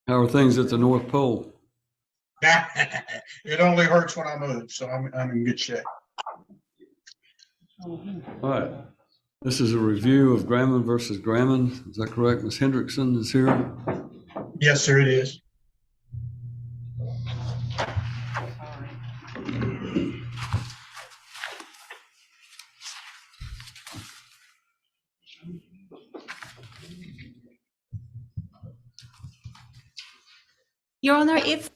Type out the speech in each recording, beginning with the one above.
How are things at the North Pole? It only hurts when I move, so I'm in good shape. All right. This is a review of Graman versus Graman. Is that correct? Ms. Hendrickson is here. Yes, sir, it is. Your Honor, if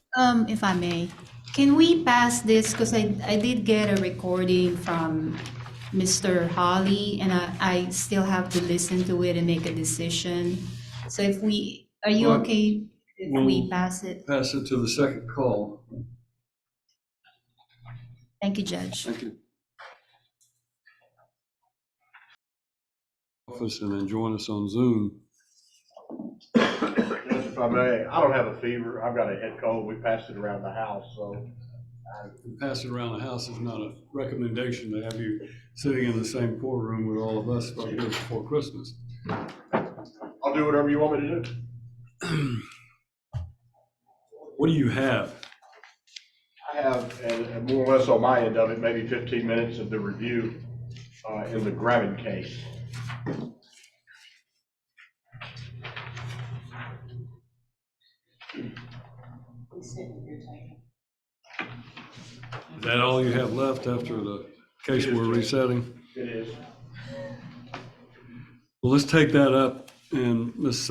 I may, can we pass this, because I did get a recording from Mr. Holly, and I still have to listen to it and make a decision. So are you Well, okay if we pass it? Pass it to the second call. Thank you, Judge. Thank you. Office and then join us on Zoom. If I may, I don't have a fever. I've got a head cold. We passed it around the house, so. Pass it around the house is not a recommendation to have you sitting in the same courtroom with all of us right here before Christmas. I'll do whatever you want me to do. What do you have? I have, and more or less on my end of it, maybe 15 minutes of the review in the Graman case. Is that all you have left after the case we're resetting? It is. Well, let's take that up, and Ms.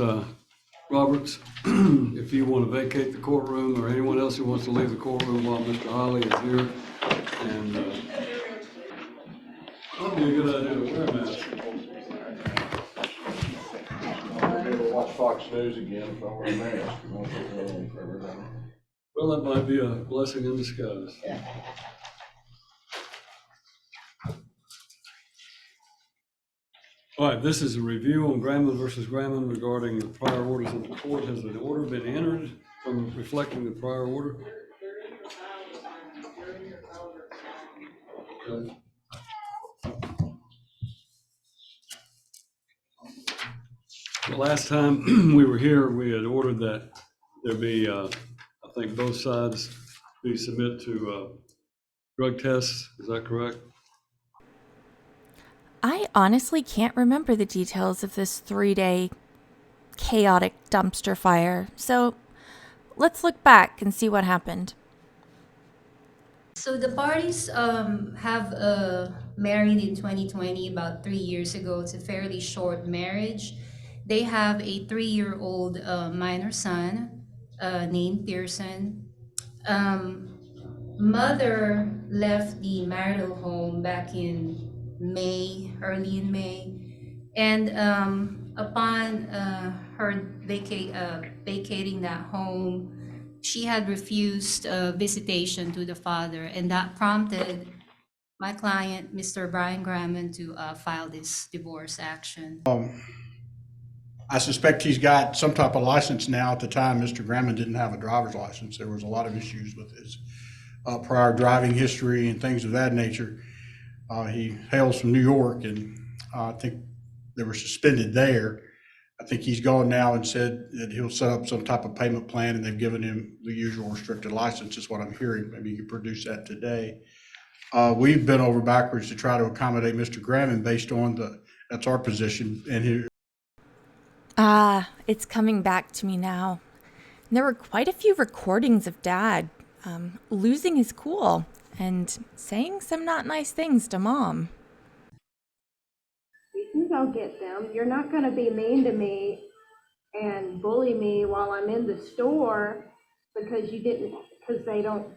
Roberts, if you want to vacate the courtroom, or anyone else who wants to leave the courtroom while Mr. Holly is here, and that'd be a good idea to wear a mask. I'll be able to watch Fox News again if I wear a mask. Well, that might be a blessing in disguise. All right, this is a review on Graman versus Graman regarding the prior orders of the court. Has an order been entered from reflecting the prior order? Okay. The last time we were here, we had ordered that there be, I think both sides be submit to drug tests. Is that correct? I honestly can't remember the details of this 3-day chaotic dumpster fire, so let's look back and see what happened. So the parties have married in 2020, about 3 years ago. It's a fairly short marriage. They have a 3-year-old minor son named Pearson. Mother left the marital home back in May, early in May, and upon her vacating that home, she had refused visitation to the father, and that prompted my client, Mr. Brian Graman, to file this divorce action. I suspect he's got some type of license now. At the time, Mr. Graman didn't have a driver's license. There was a lot of issues with his prior driving history and things of that nature. He hails from New York, and I think they were suspended there. I think he's gone now and said that he'll set up some type of payment plan, and they've given him the usual restricted license, is what I'm hearing. Maybe you can produce that today. We've been over backwards to try to accommodate Mr. Graman based on that's our position. And It's coming back to me now. There were quite a few recordings of Dad losing his cool and saying some not nice things to Mom. You can go get them. You're not going to be mean to me and bully me while I'm in the store because they don't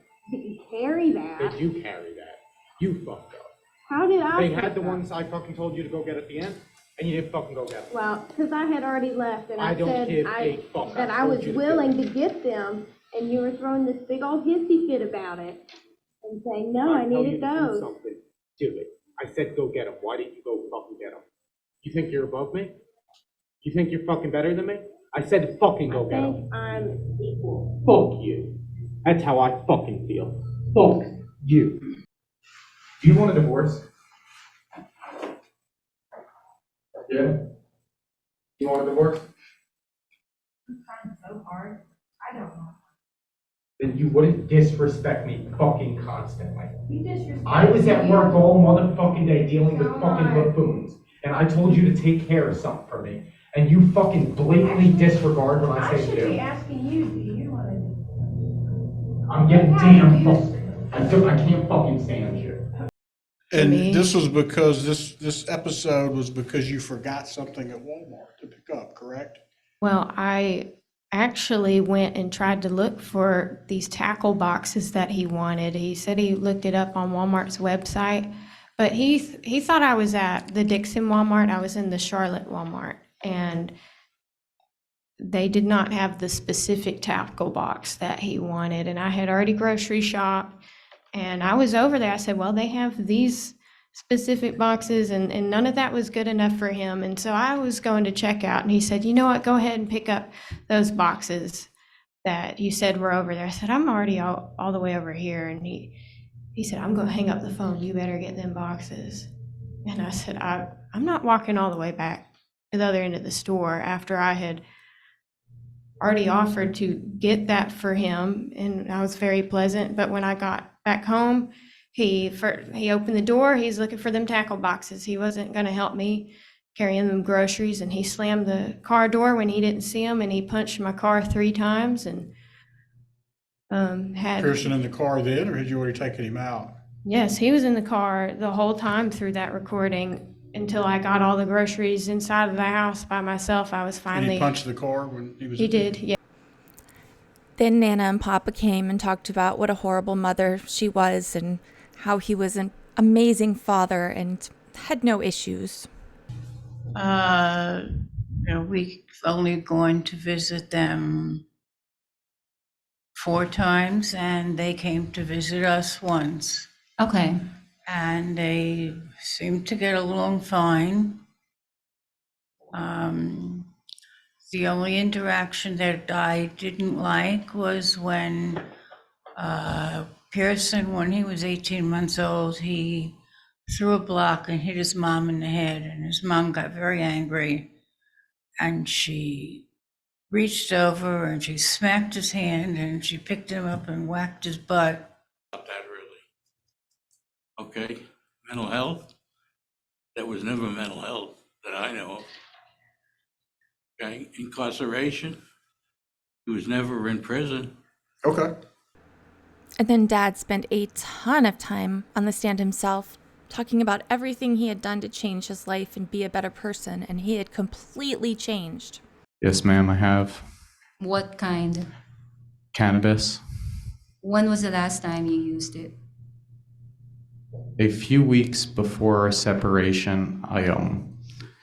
carry that. They do carry that. You fucked up. How did I? They had the ones I fucking told you to go get at the end, and you didn't fucking go get them. Well, because I had already left, and I don't said give a fuck. that I was willing to get them, and you were throwing this big old hissy fit about it and saying, no, I need to go. Do something. Do it. I said go get them. Why didn't you go fucking get them? You think you're above me? You think you're fucking better than me? I said fucking go get them. I think I'm equal. Fuck you. That's how I fucking feel. Fuck you. Do you want a divorce? Yeah. You want a divorce? I'm trying so hard. I don't know. Then you wouldn't disrespect me fucking constantly. You disrespect I was at me. work all motherfucking day dealing with Come fucking on. buffoons, and I told you to take care of something for me, and you fucking blatantly disregard what I I say should to be do. asking you, do you want to? I'm getting damn fucked. I can't fucking stand you. And me. this was because, this episode was because you forgot something at Walmart to pick up, correct? Well, I actually went and tried to look for these tackle boxes that he wanted. He said he looked it up on Walmart's website, but he thought I was at the Dixon Walmart. I was in the Charlotte Walmart, and they did not have the specific tackle box that he wanted. And I had already grocery shopped, and I was over there. I said, well, they have these specific boxes, and none of that was good enough for him. And so I was going to check out, and he said, you know what, go ahead and pick up those boxes that you said were over there. I said, I'm already all the way over here. And he said, I'm going to hang up the phone. You better get them boxes. And I said, I'm not walking all the way back to the other end of the store after I had already offered to get that for him, and I was very pleasant. But when I got back home, he opened the door. He's looking for them tackle boxes. He wasn't going to help me carrying them groceries, and he slammed the car door when he didn't see them, and he punched my car 3 times and had. Pearson in the car then, or had you already taken him out? Yes, he was in the car the whole time through that recording until I got all the groceries inside of the house by myself. I was And finally. he punched the car when he was? He did, yeah. Then Nana and Papa came and talked about what a horrible mother she was and how he was an amazing father and had no issues. We've only gone to visit them 4 times, and they came to visit us once. Okay. And they seemed to get along fine. The only interaction that I didn't like was when Pearson, when he was 18 months old, he threw a block and hit his mom in the head, and his mom got very angry, and she reached over and she smacked his hand and she picked him up and whacked his butt. Not that really. Okay, mental health, that was never mental health that I know of. Okay, incarceration, he was never in prison. Okay. And then Dad spent a ton of time on the stand himself, talking about everything he had done to change his life and be a better person, and he had completely changed. Yes, ma'am, I have. What kind? Cannabis. When was the last time you used it? A few weeks before our separation, I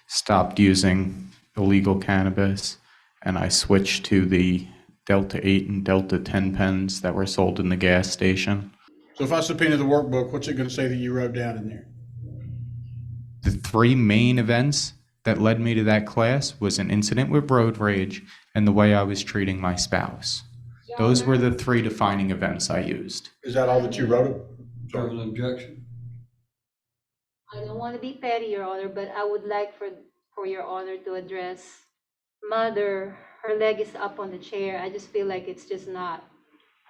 stopped using illegal cannabis, and I switched to the Delta 8 and Delta 10 pens that were sold in the gas station. So if I subpoena the workbook, what's it going to say that you wrote down in there? The 3 main events that led me to that class was an incident with road rage and the way I was treating my spouse. Those were the 3 defining events I used. Is that all that you wrote? Have an objection? I don't want to be petty, Your Honor, but I would like for Your Honor to address Mother. Her leg is up on the chair. I just feel like it's just not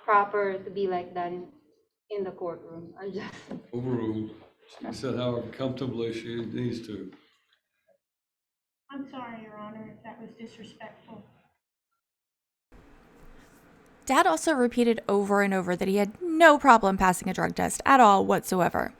proper to be like that in the courtroom. I'm just. Overruled. She said however comfortably she needs to. I'm sorry, Your Honor, if that was disrespectful. Dad also repeated over and over that he had no problem passing a drug test at all whatsoever.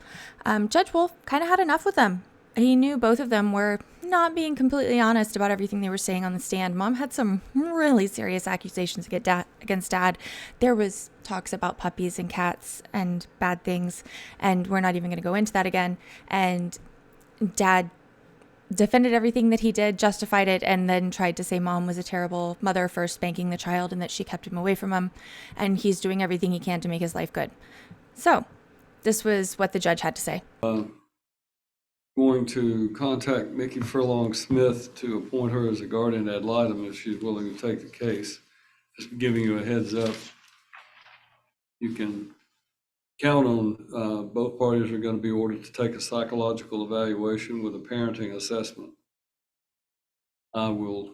Judge Wolf kind of had enough with them. He knew both of them were not being completely honest about everything they were saying on the stand. Mom had some really serious accusations against Dad. There was talks about puppies and cats and bad things, and we're not even going to go into that again. And Dad defended everything that he did, justified it, and then tried to say Mom was a terrible mother for spanking the child and that she kept him away from him, and he's doing everything he can to make his life good. So this was what the judge had to say. Going to contact Mickey Furlong Smith to appoint her as a guardian ad litem if she's willing to take the case. Just giving you a heads up. You can count on both parties are going to be ordered to take a psychological evaluation with a parenting assessment. I will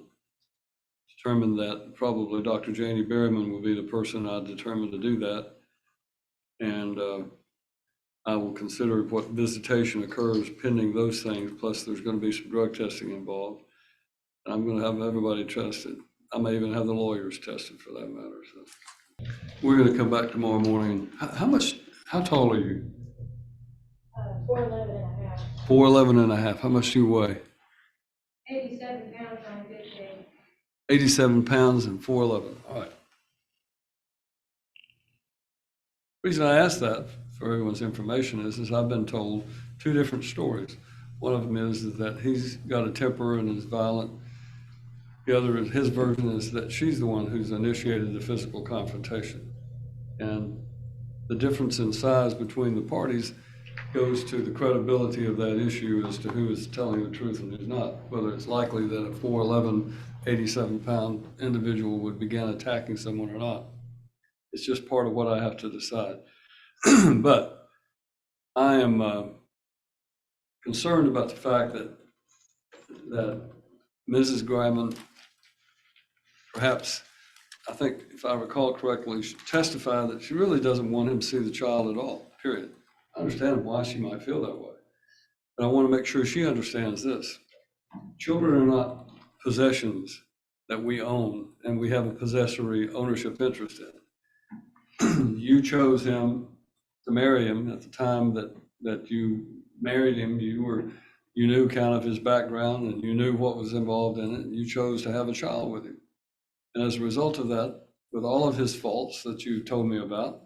determined that probably Dr. Janie Berryman will be the person I determined to do that. And I will consider what visitation occurs pending those things, plus there's going to be some drug testing involved. I'm going to have everybody tested. I may even have the lawyers tested for that matter. So we're going to come back tomorrow morning. How tall are you? 4'11" and a half. 4'11" and a half. How much do you weigh? 87 pounds on a good day. 87 pounds and 4'11". All right. The reason I ask that for everyone's information is I've been told two different stories. One of them is that he's got a temper and is violent. The other is his version is that she's the one who's initiated the physical confrontation. And the difference in size between the parties goes to the credibility of that issue as to who is telling the truth and who's not, whether it's likely that a 4'11", 87-pound individual would begin attacking someone or not. It's just part of what I have to decide. But I am concerned about the fact that Mrs. Griman, perhaps, I think if I recall correctly, she testified that she really doesn't want him to see the child at all, period. I understand why she might feel that way, but I want to make sure she understands this. Children are not possessions that we own and we have a possessory ownership interest in. You chose him to marry him at the time that you married him. You knew kind of his background and you knew what was involved in it, and you chose to have a child with him. And as a result of that, with all of his faults that you told me about,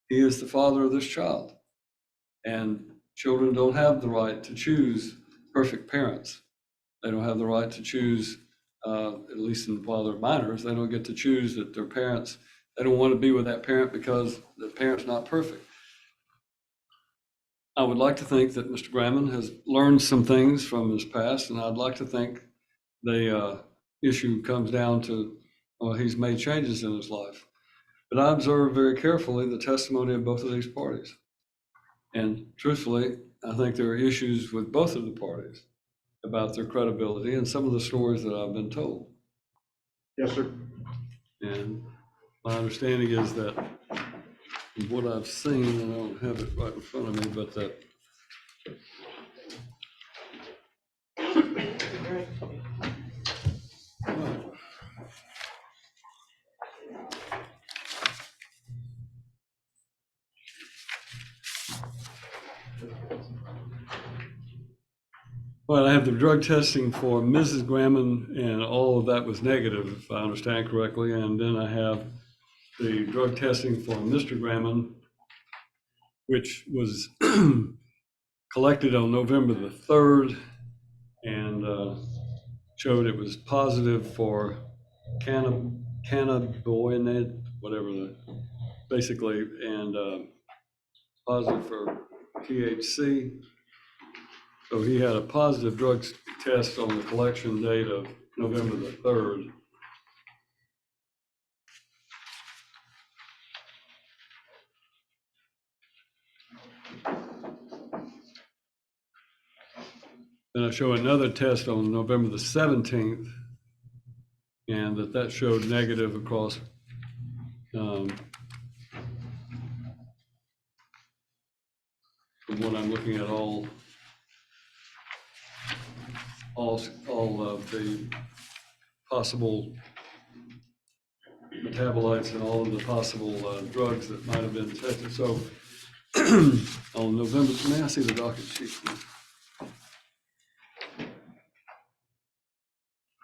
he is the father of this child. And children don't have the right to choose perfect parents. They don't have the right to choose, at least while they're minors, they don't get to choose that their parents, they don't want to be with that parent because the parent's not perfect. I would like to think that Mr. Griman has learned some things from his past, and I'd like to think the issue comes down to he's made changes in his life. But I observed very carefully the testimony of both of these parties. And truthfully, I think there are issues with both of the parties about their credibility and some of the stories that I've been told. Yes, sir. And my understanding is that from what I've seen, and I don't have it right in front of me, but that well, I have the drug testing for Mrs. Griman, and all of that was negative, if I understand correctly. And then I have the drug testing for Mr. Griman, which was collected on November the 3rd and showed it was positive for cannabinoid, whatever, basically, and positive for THC. So he had a positive drug test on the collection date of November the 3rd. Then I show another test on November the 17th, and that showed negative across from what I'm looking at, all of the possible metabolites and all of the possible drugs that might have been tested. So on November, may I see the docket sheet, please?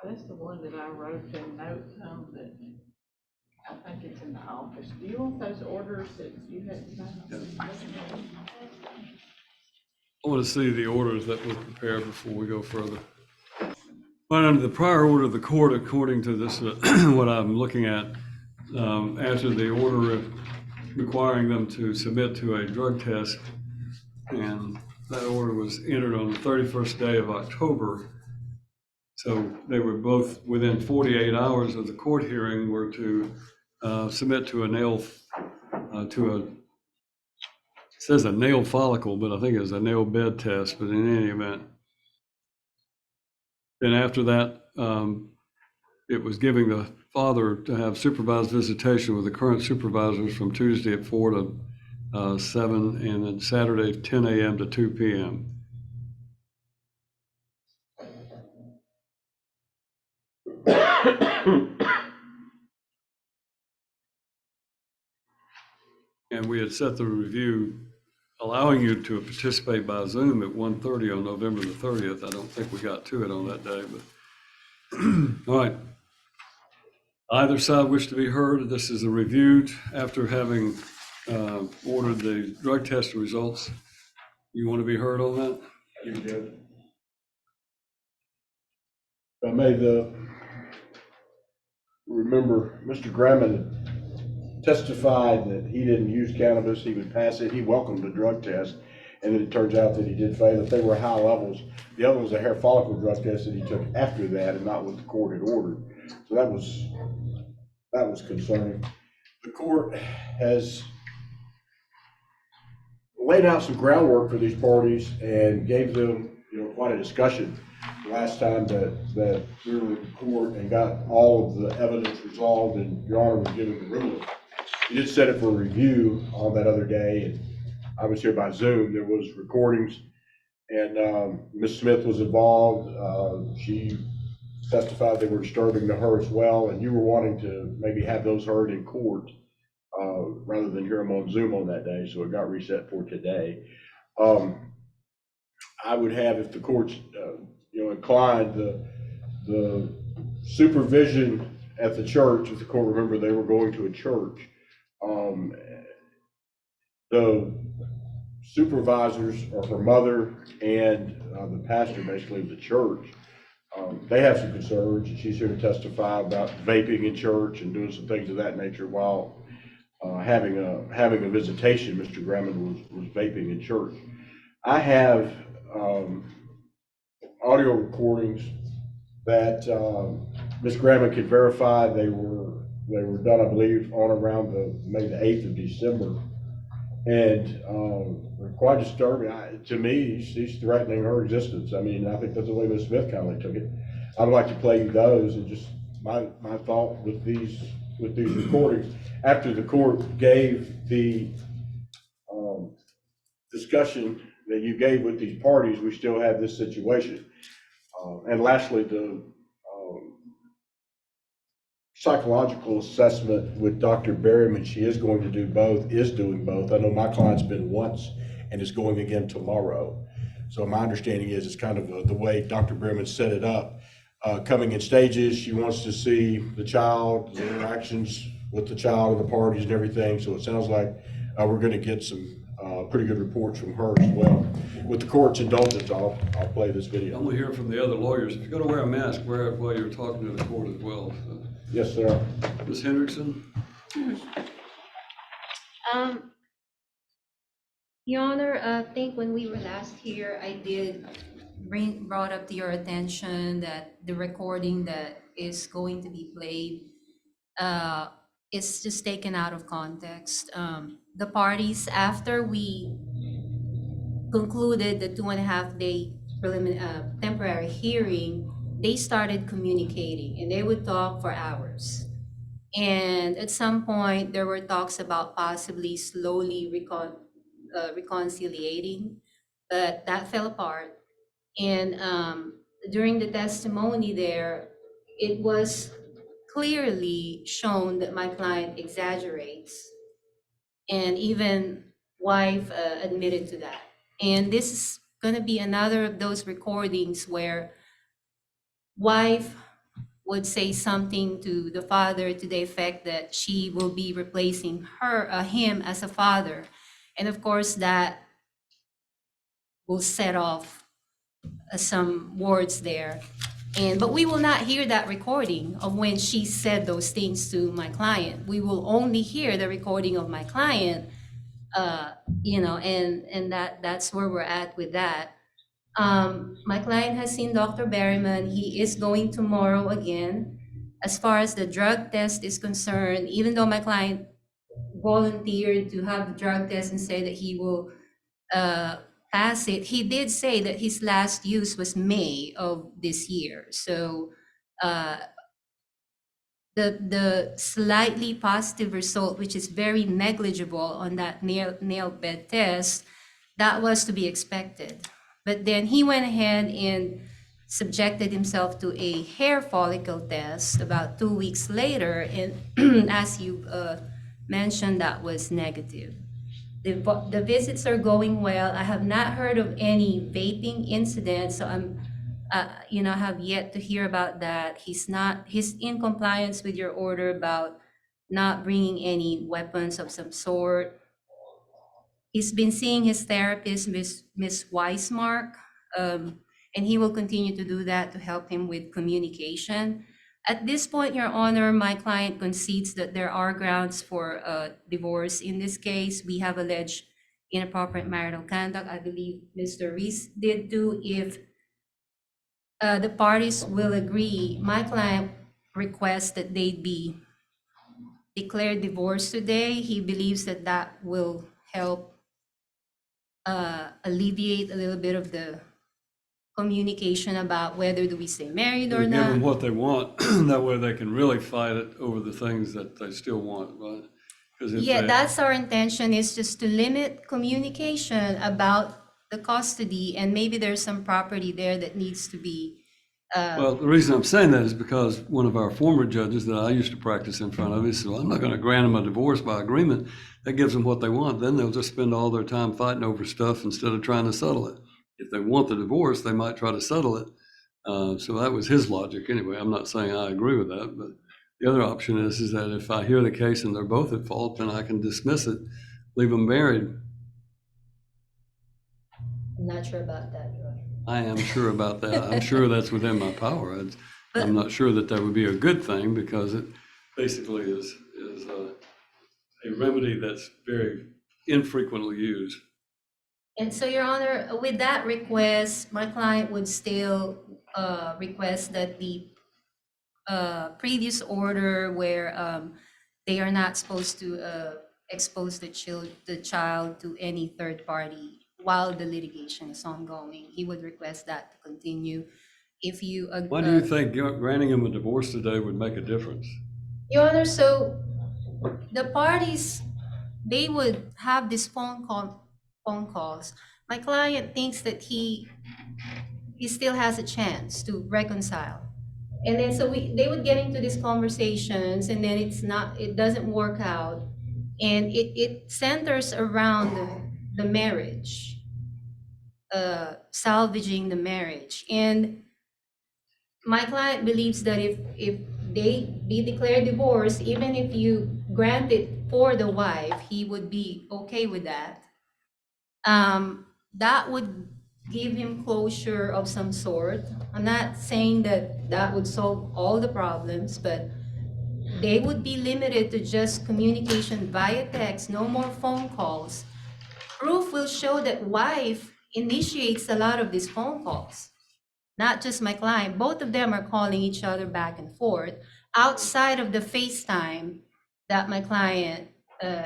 That's the one that I wrote the notes on that I think it's in the office. Do you want those orders that you had? I want to see the orders that were prepared before we go further. But under the prior order of the court, according to this, what I'm looking at, after the order requiring them to submit to a drug test, and that order was entered on the 31st day of October. So they were both within 48 hours of the court hearing were to submit to it says a nail follicle, but I think it was a nail bed test, but in any event. Then after that, it was giving the father to have supervised visitation with the current supervisors from Tuesday at 4 to 7, and then Saturday 10 a.m. to 2 p.m. And we had set the review allowing you to participate by Zoom at 1:30 on November the 30th. I don't think we got to it on that day, but all right. Either side wish to be heard. This is a review after having ordered the drug test results. You want to be heard on that? You did. I made remember, Mr. Graham testified that he didn't use cannabis, he would pass it, he welcomed the drug test, and then it turns out that he did fail, that they were high levels. The other was a hair follicle drug test that he took after that and not what the court had ordered. So that was concerning. The court has laid out some groundwork for these parties and gave them, quite a discussion last time that we were in court and got all of the evidence resolved and Your Honor was given the ruling. You did set it for review on that other day, and I was here by Zoom. There was recordings, and Ms. Smith was involved. She testified they were disturbing to her as well, and you were wanting to maybe have those heard in court rather than hear them on Zoom on that day, so it got reset for today. I would have, if the court's inclined, the supervision at the church, if the court remember they were going to a church, the supervisors are her mother and the pastor basically of the church. They have some concerns, and she's here to testify about vaping in church and doing some things of that nature while having a visitation. Mr. Graham was vaping in church. I have audio recordings that Ms. Graham can verify. They were done, I believe, on around maybe the 8th of December. And they're quite disturbing. To me, she's threatening her existence. I mean, I think that's the way Ms. Smith kind of took it. I would like to play you those, and just my thought with these recordings. After the court gave the discussion that you gave with these parties, we still have this situation. And lastly, the psychological assessment with Dr. Berryman, she is going to do both, is doing both. I know my client's been once and is going again tomorrow. So my understanding is it's kind of the way Dr. Berryman set it up. Coming in stages, she wants to see the child, the interactions with the child and the parties and everything. So it sounds like we're going to get some pretty good reports from her as well. With the court's indulgence, I'll play this video. I'm gonna hear from the other lawyers. If you're gonna wear a mask, wear it while you're talking to the court as well. So. Yes, sir. Ms. Hendrickson? Your Honor, I think when we were last here, I did brought up to your attention that the recording that is going to be played is just taken out of context. The parties, after we concluded the 2.5-day temporary hearing, they started communicating and they would talk for hours. And at some point, there were talks about possibly slowly reconciliating, but that fell apart. And during the testimony there, it was clearly shown that my client exaggerates, and even wife admitted to that. And this is going to be another of those recordings where wife would say something to the father to the effect that she will be replacing him as a father. And of course, that will set off some words there. But we will not hear that recording of when she said those things to my client. We will only hear the recording of my client, and that's where we're at with that. My client has seen Dr. Berryman. He is going tomorrow again. As far as the drug test is concerned, even though my client volunteered to have the drug test and say that he will pass it, he did say that his last use was May of this year. So the slightly positive result, which is very negligible on that nail bed test, that was to be expected. But then he went ahead and subjected himself to a hair follicle test about 2 weeks later, and as you mentioned, that was negative. The visits are going well. I have not heard of any vaping incidents, so I'm, have yet to hear about that. He's in compliance with your order about not bringing any weapons of some sort. He's been seeing his therapist, Miss Weismark, and he will continue to do that to help him with communication. At this point, Your Honor, my client concedes that there are grounds for divorce in this case. We have alleged inappropriate marital conduct. I believe Mr. Reese did too. If the parties will agree, my client requests that they be declared divorced today. He believes that that will help alleviate a little bit of the communication about whether do we stay married or Give them not. what they want, that way they can really fight it over the things that they still want, right? 'Cause if Yeah, they- that's our intention, is just to limit communication about the custody, and maybe there's some property there that needs to be, Well, the reason I'm saying that is because one of our former judges that I used to practice in front of, he said, well, I'm not going to grant them a divorce by agreement. That gives them what they want. Then they'll just spend all their time fighting over stuff instead of trying to settle it. If they want the divorce, they might try to settle it. So that was his logic anyway. I'm not saying I agree with that, but the other option is that if I hear the case and they're both at fault, then I can dismiss it, leave them married. I'm not sure about that, Your Honor. I am sure about that. I'm sure that's within my power. I'm not sure that that would be a good thing, because it basically is a remedy that's very infrequently used. And so, Your Honor, with that request, my client would still request that the previous order where they are not supposed to expose the child to any third party while the litigation is ongoing. He would request that to continue. If you Why do you think granting him a divorce today would make a difference? Your Honor, so the parties, they would have this phone calls. My client thinks that he still has a chance to reconcile. And then so they would get into these conversations, and then it doesn't work out. And it centers around the marriage, salvaging the marriage. And my client believes that if they be declared divorced, even if you grant it for the wife, he would be okay with that. That would give him closure of some sort. I'm not saying that that would solve all the problems, but they would be limited to just communication via text, no more phone calls. Proof will show that wife initiates a lot of these phone calls, not just my client. Both of them are calling each other back and forth outside of the FaceTime that my client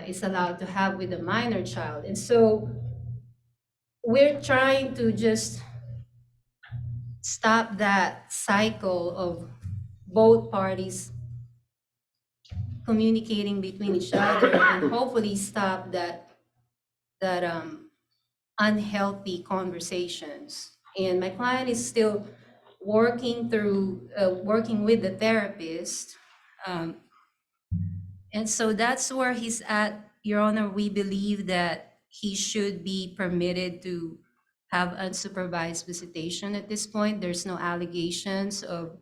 is allowed to have with a minor child. And so we're trying to just stop that cycle of both parties communicating between each other, and hopefully stop that unhealthy conversations. And my client is still working with the therapist. And so that's where he's at, Your Honor. We believe that he should be permitted to have unsupervised visitation at this point. There's no allegations of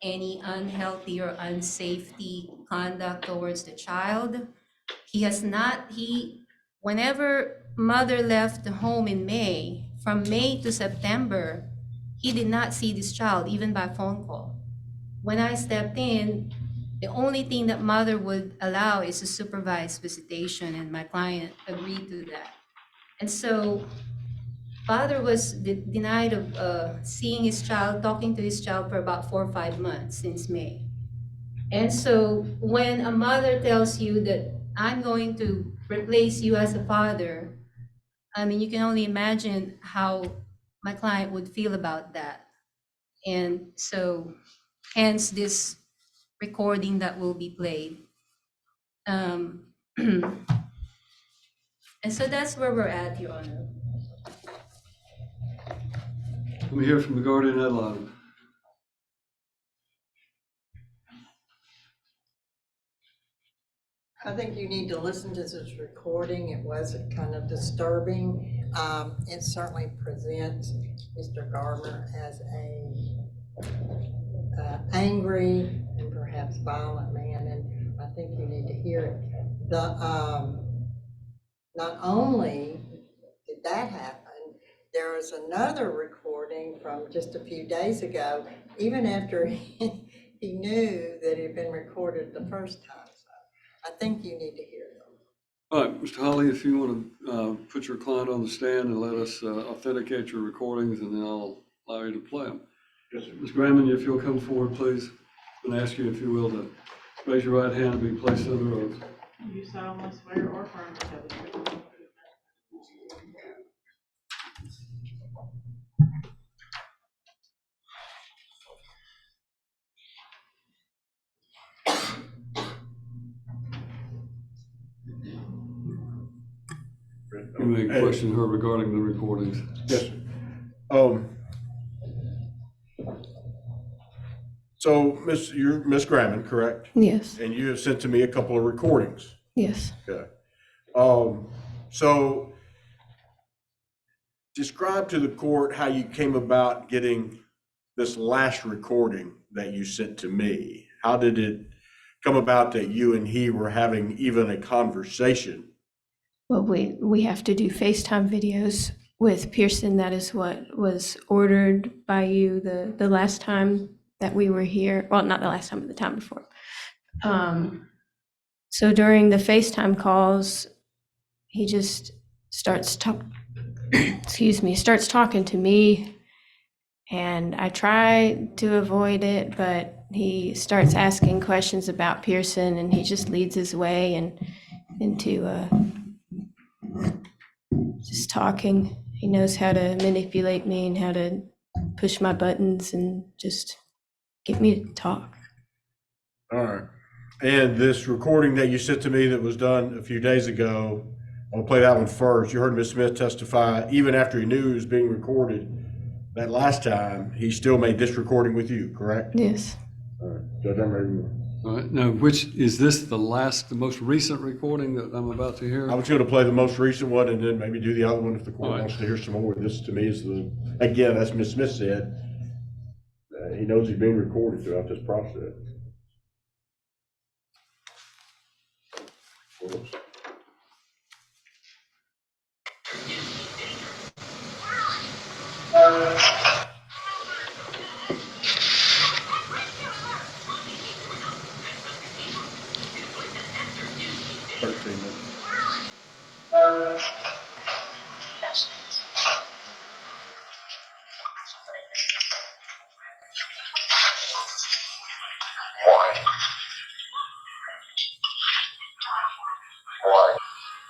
any unhealthy or unsafety conduct towards the child. Whenever mother left the home in May, from May to September, he did not see this child, even by phone call. When I stepped in, the only thing that mother would allow is a supervised visitation, and my client agreed to that. And so father was denied of seeing his child, talking to his child for about 4 or 5 months since May. And so when a mother tells you that I'm going to replace you as a father, I mean, you can only imagine how my client would feel about that. And so hence this recording that will be played. And so that's where we're at, Your Honor. Let me hear from the guardian ad litem. I think you need to listen to this recording. It was kind of disturbing. It certainly presents Mr. Garner as a angry and perhaps violent man, and I think you need to hear it. Not only did that happen, there was another recording from just a few days ago, even after he knew that it had been recorded the first time. I think you need to hear them. All right, Mr. Holly, if you want to put your client on the stand and let us authenticate your recordings, and then I'll allow you to play them. Yes, sir. Ms. Grammond, if you'll come forward, please. I'm going to ask you, if you will, to raise your right hand and be placed under oath. You solemnly swear or affirm to tell the truth. You may question her regarding the recordings. Yes, sir. So, you're Miss Grammond, correct? Yes, And you have sent to me a couple of recordings. yes. Okay. So describe to the court how you came about getting this last recording that you sent to me. How did it come about that you and he were having even a conversation? Well, we have to do FaceTime videos with Pearson. That is what was ordered by you the last time that we were here. Well, not the last time, but the time before. So during the FaceTime calls, he just starts talking to me, and I try to avoid it, but he starts asking questions about Pearson, and he just leads his way and into just talking. He knows how to manipulate me and how to push my buttons and just get me to talk. All right. And this recording that you sent to me that was done a few days ago, I'll play that one first. You heard Ms. Smith testify, even after he knew it was being recorded that last time, he still made this recording with you, correct? Yes. All right. Judge, I'm ready to move. All right, now, which, is this the most recent recording that I'm about to hear? I was going to play the most recent one and then maybe do the other one if the court All right. wants to hear some more. This to me is again, as Ms. Smith said, he knows he's being recorded throughout this process. Whoops.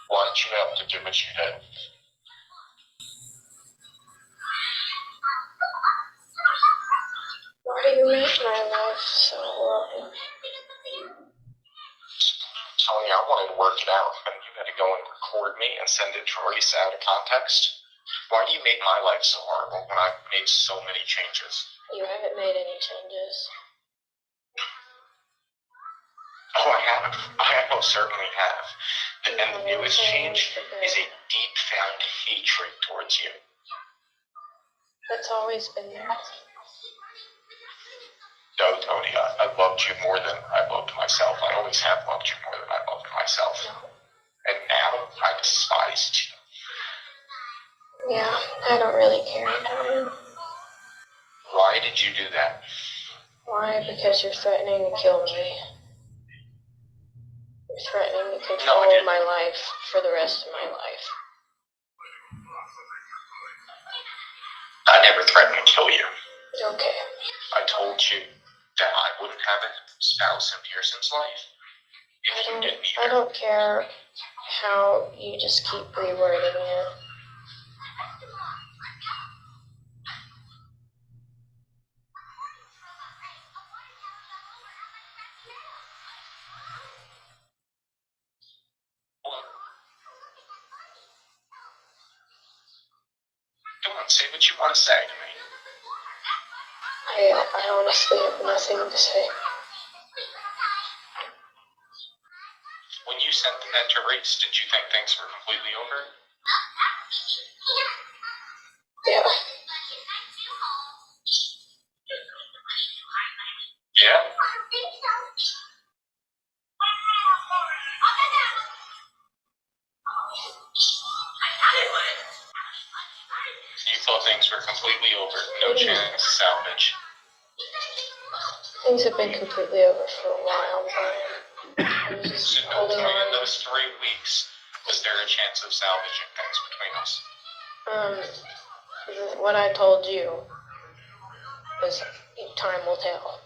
Why did you have to do what you did? Why do you make my life so horrible? Tony, I wanted to work it out, and you had to go and record me and send it to Reese out of context. Why do you make my life so horrible when I've made so many changes? You haven't made any changes. Oh, I have. I most certainly have. And the newest change is a deep-found hatred towards you. That's always been there. No, Tony, I loved you more than I loved myself. I always have loved you more than I loved myself. No. And now I despised you. Yeah, I don't really care, Brian. Why did you do that? Why? Because you're threatening to kill me. You're threatening to control my life for the rest of my life. I never threatened to kill you. Okay. I told you that I wouldn't have a spouse in Pearson's life if you didn't I either. don't care how you just keep rewording it. Say what you want to say to me. I honestly have nothing to say. When you sent the men to race, did you think things were completely over? Yeah. Yeah? You thought things were completely over, no chance to salvage. Things have been completely over for a while, Brian. I was just So holding no time in on. those 3 weeks was there a chance of salvaging things between us. What I told you was time will tell.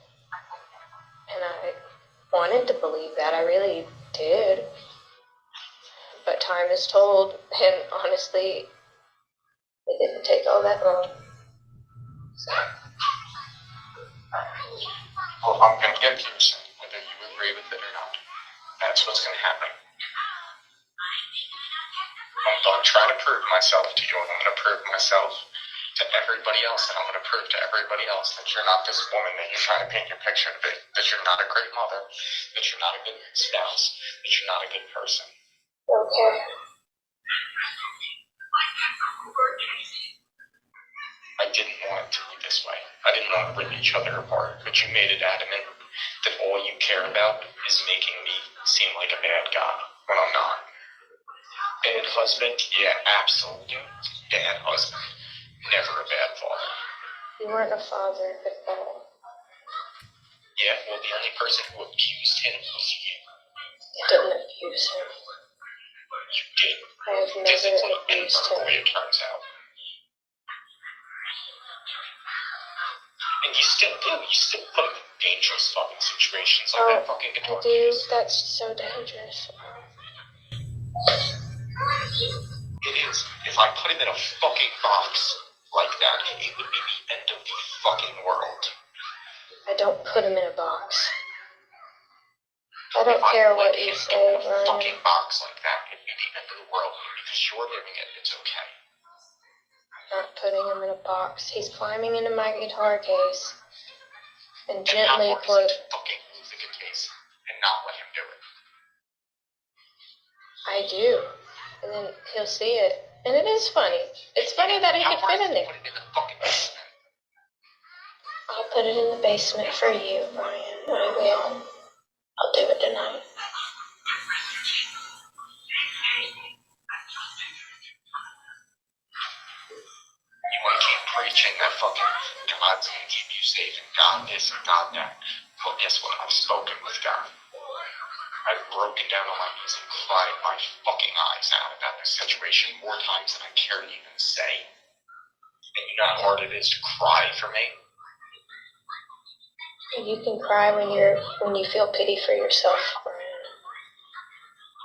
And I wanted to believe that. I really did. But time is told, and honestly, it didn't take all that long. So. Well, I'm going to get Pearson, whether you agree with it or not. That's what's going to happen. I'm going to try to prove myself to you, and I'm going to prove myself to everybody else, and I'm going to prove to everybody else that you're not this woman that you're trying to paint your picture to be, that you're not a great mother, that you're not a good spouse, that you're not a good person. Okay. I didn't want it to be this way. I didn't want to rip each other apart, but you made it adamant that all you care about is making me seem like a bad guy when I'm not. Bad husband? Yeah, absolute bad husband. Never a bad father. You weren't a father at all. Yeah, well, the only person who abused him was you. I didn't abuse him. You did. I have never Physically and abused him. verbally, it turns out. And you still do. You still put him in dangerous fucking situations like that fucking guitar I do. case. That's so dangerous. It is. If I put him in a fucking box like that, it would be the end of the fucking world. I don't put him in a box. I don't care what you say, If I put him in a Brian. fucking box like that, it'd be the end of the world. Because you're living it, it's okay. I'm not putting him in a box. He's climbing into my guitar case and And gently how hard put. is it to fucking move the case and not let him do it? I do. And then he'll see it. And it is funny. It's funny that he could fit in there. Put it in the fucking basement. I'll put it in the basement for you, Brian. I will. I'll do it tonight. You want to keep preaching that fucking God's going to keep you safe and God this and God that. Well, guess what? I've spoken with God. I've broken down on my knees and cried my fucking eyes out about this situation more times than I care to even say. And you know how hard it is to cry for me? You can cry when you feel pity for yourself, Brian.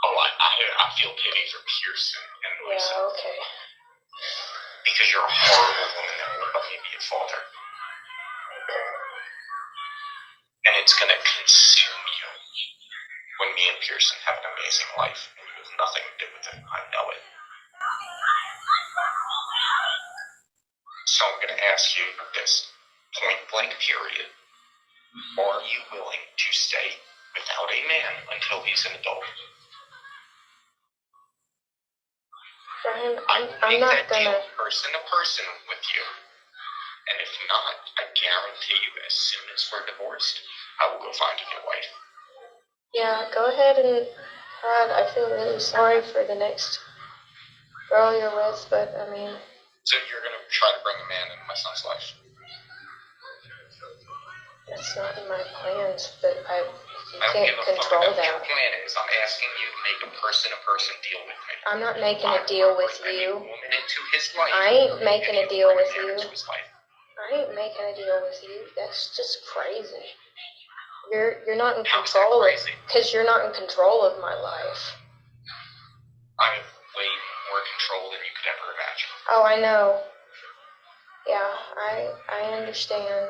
Oh, I feel pity for Pearson and myself. Yeah, okay. Because you're a horrible woman that won't let me be a father. And it's going to consume you when me and Pearson have an amazing life, and you have nothing to do with it. I know it. So I'm going to ask you this, point blank period. Are you willing to stay without a man until he's an adult? Brian, I will I'm make not that deal gonna. person to person with you. And if not, I guarantee you as soon as we're divorced, I will go find a new wife. Yeah, go ahead and. God, I feel really sorry for the next girl you're with, but I mean. So you're going to try to bring a man into my son's life? That's not in my plans, but you I don't can't give a fuck control about what your that. plan is. I'm asking you to make a person-to-person deal with me. I'm not making a deal with I you. will bring a woman into his life. I ain't making a deal with you. Into his life. I ain't making a deal with you. That's just crazy. You're not in How's control that crazy? because you're not in control of my life. I have way more control than you could ever imagine. Oh, I know. Yeah, I understand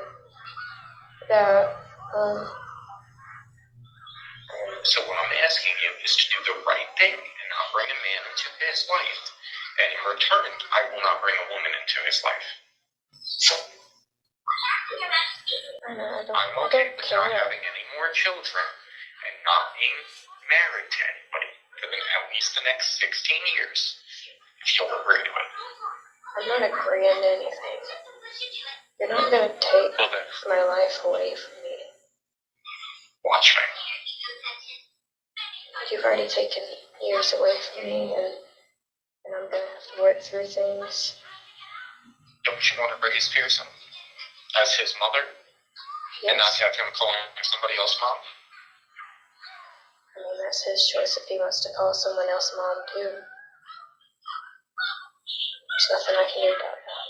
that. So what I'm asking you is to do the right thing and not bring a man into his life And in return, I will not bring a woman into his life. So, I'm okay with not having any more children and not being married to anybody for at least the next 16 years, if you'll agree to it. I'm not agreeing to anything. You're not gonna take my life away from me. Watch me. You've already taken years away from me, and I'm gonna have to work through things. Don't you want to raise Pearson as his mother? Yes. And not have him calling somebody else mom? I mean, that's his choice if he wants to call someone else mom, too. There's nothing I can do about that.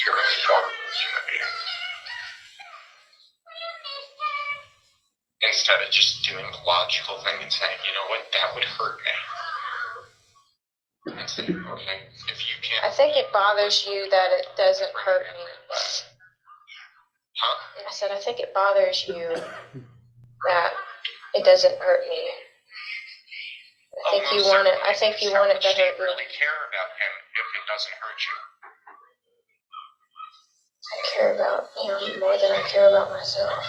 You're a horrible human being. Instead of just doing the logical thing and saying, you know what, that would hurt me. And saying, okay, if you can't... I think it bothers you that it doesn't hurt me. Huh? I said, I think it bothers you that it doesn't hurt me. I think you want it to hurt you me. really care about him if it doesn't hurt you. I care about him more than I care about myself.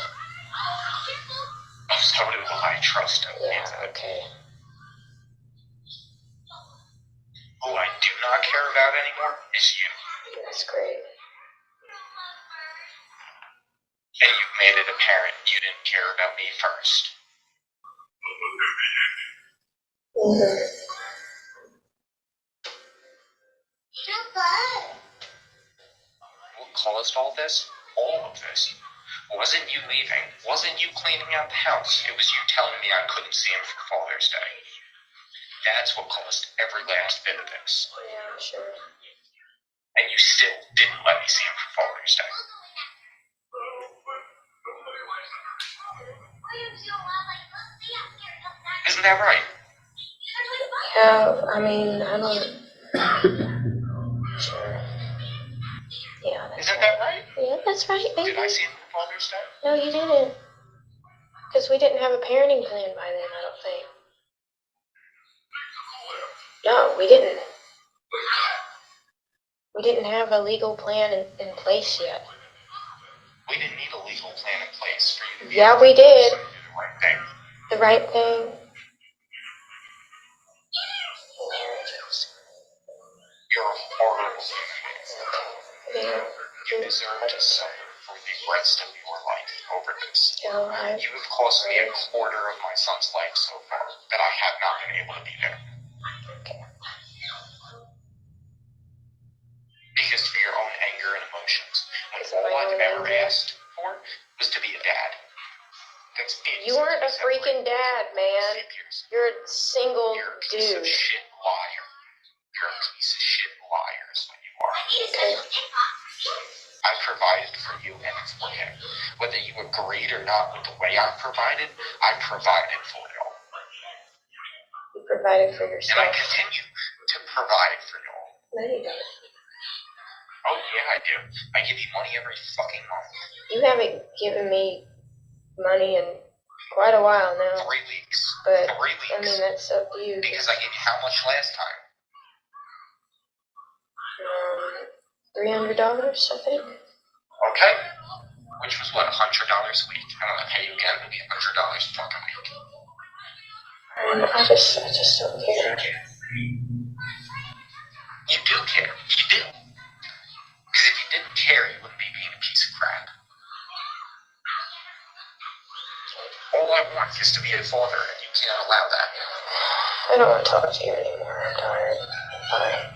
So do I trust him. Yeah, okay. Who I do not care about anymore is you. That's great. And you've made it apparent you didn't care about me first. Mm-hmm. What caused all this? All of this. Wasn't you leaving. Wasn't you cleaning out the house. It was you telling me I couldn't see him for Father's Day. That's what caused every last bit of this. Yeah, I'm sure. And you still didn't let me see him for Father's Day. Isn't that right? Yeah, I mean, I don't... Sure. Yeah, that's Isn't that right? Yeah, that's right, baby. Did I see him for Father's Day? No, you didn't. Because we didn't have a parenting plan by then, I don't think. No, we didn't. We didn't have a legal plan in place yet. We didn't need a legal plan in place for you to be Yeah, able we to did. do the right thing. The right thing. Marriages. You're a horrible human being. Yeah. You deserve to suffer for the rest of your life over this. Yeah, right. You have cost me a quarter of my son's life so far that I have not been able to be there. Okay. Because of your own anger and emotions. When all I've ever asked for was to be a dad. That's it. You weren't a freaking dad, man. You're a single You're a piece of dude. shit liar. You're a piece of shit liar is what you are. Okay. I provided for you and for him. Whether you agreed or not with the way I provided for you. You provided for And I yourself. continue to provide for you. No, you don't. Oh yeah, I do. I give you money every fucking month. You haven't given me money in quite a while now. 3 weeks. But, 3 weeks. I mean, that's up to you. Because I gave you how much last time? $300, I think. Okay. Which was what, $100 a week? I'm gonna pay you again, it'll be $100 a fucking week. I just don't care. You do care. You do. Because if you didn't care, you wouldn't be being a piece of crap. All I want is to be a father, and you can't allow that. I don't want to talk to you anymore. I'm tired. Bye.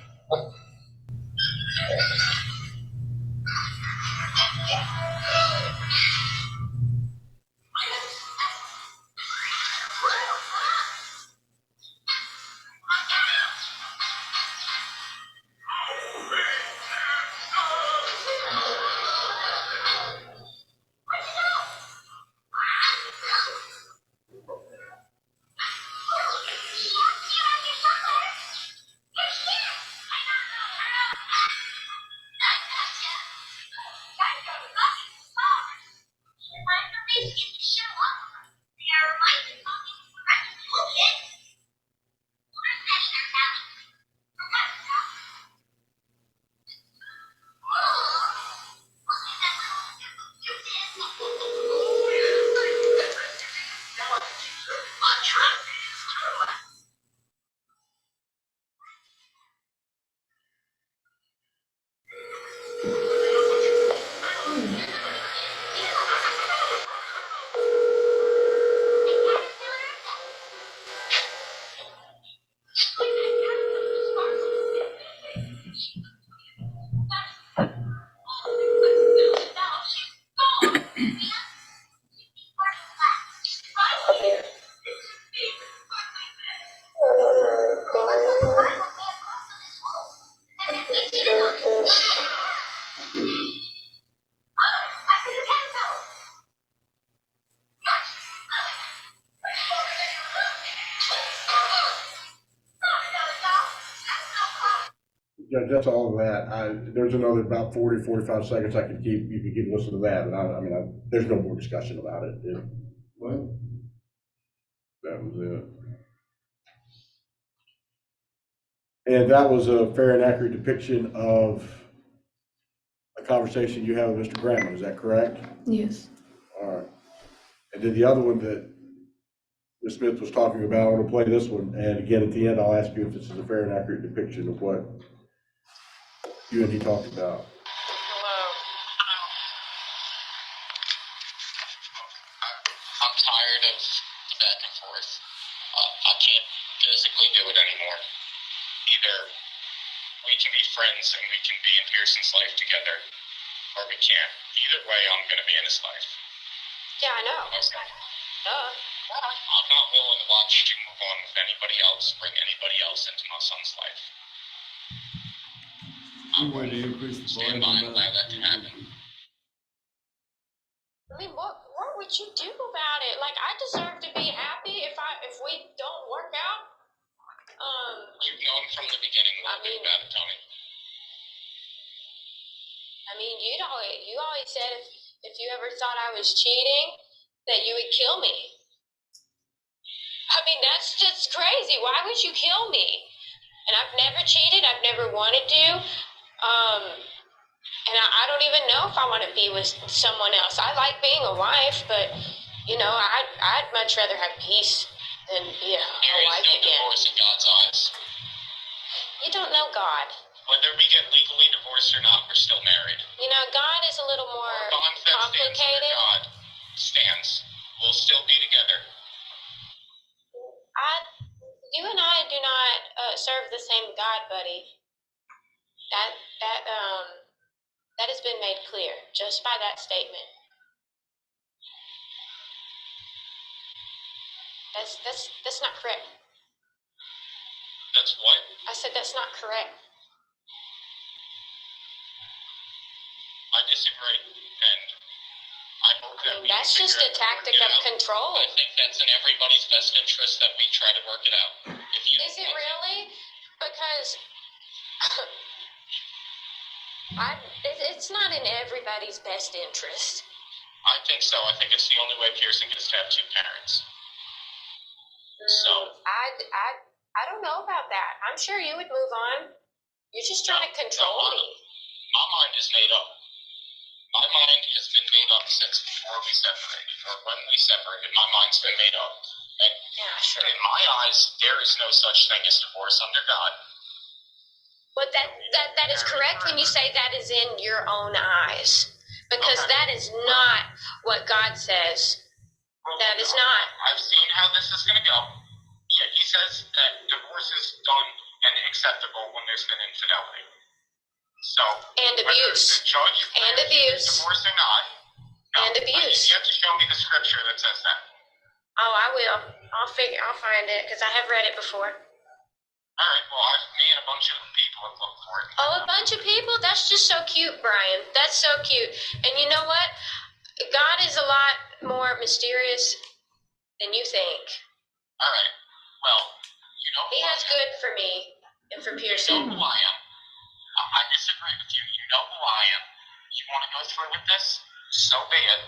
Judge, that's all of that. There's another about 40, 45 seconds I could keep, you could keep listening to that, but there's no more discussion about it. What? That was it. And that was a fair and accurate depiction of a conversation you have with Mr. Graham, is that correct? Yes. All right. And then the other one that Ms. Smith was talking about, I want to play this one, and again, at the end, I'll ask you if this is a fair and accurate depiction of what you and he talked about. I'm tired of the back and forth. I can't physically do it anymore. Either we can be friends and we can be in Pearson's life together, or we can't. Either way, I'm going to be in his life. Yeah, I know. Okay. Duh. I'm not willing to watch you move on with anybody else, bring anybody else into my son's life. Some way to increase the Stand volume. by and allow that to happen. I mean, what would you do about it? Like, I deserve to be happy if we don't work out. You've known from the beginning a little bit about it, Tony. I mean, you always said if you ever thought I was cheating, that you would kill me. I mean, that's just crazy. Why would you kill me? And I've never cheated. I've never wanted to. And I don't even know if I want to be with someone else. I like being a wife, but, I'd much rather have peace than be a wife There is no again. divorce in God's eyes. You don't know God. Whether we get legally divorced or not, we're still married. God is a little more Our bond that stands under complicated. God stands. We'll still be together. You and I do not serve the same God, buddy. That has been made clear just by that statement. That's not correct. That's what? I said that's not correct. I disagree, and I hope that we That's can just figure a out tactic how to of work it out. control. I think that's in everybody's best interest that we try to work it out. Is it really? Because it's not in everybody's best interest. I think so. I think it's the only way Pearson gets to have two parents. So I don't know about that. I'm sure you would move on. You're just trying to control me. my mind is made up. My mind has been made up since before we separated, or when we separated. My mind's been made up. And Yeah, sure. in my eyes, there is no such thing as divorce under God. But that is correct when you say that is in your own eyes. Because Okay. that is not what God says. That is not. I've seen how this is going to go. Yeah, he says that divorce is done and acceptable when there's been infidelity. So, And whether abuse. the judge And grants you abuse. divorce or not, no, And abuse. You have to show me the scripture that says that. Oh, I will. I'll find it because I have read it before. All right, well, me and a bunch of people have looked for it. Oh, a bunch of people? That's just so cute, Brian. That's so cute. And you know what? God is a lot more mysterious than you think. All right, well, you know who He I has am. good for me and for You know Pearson. who I am. I disagree with you. You know who I am. You want to go through with this? So be it.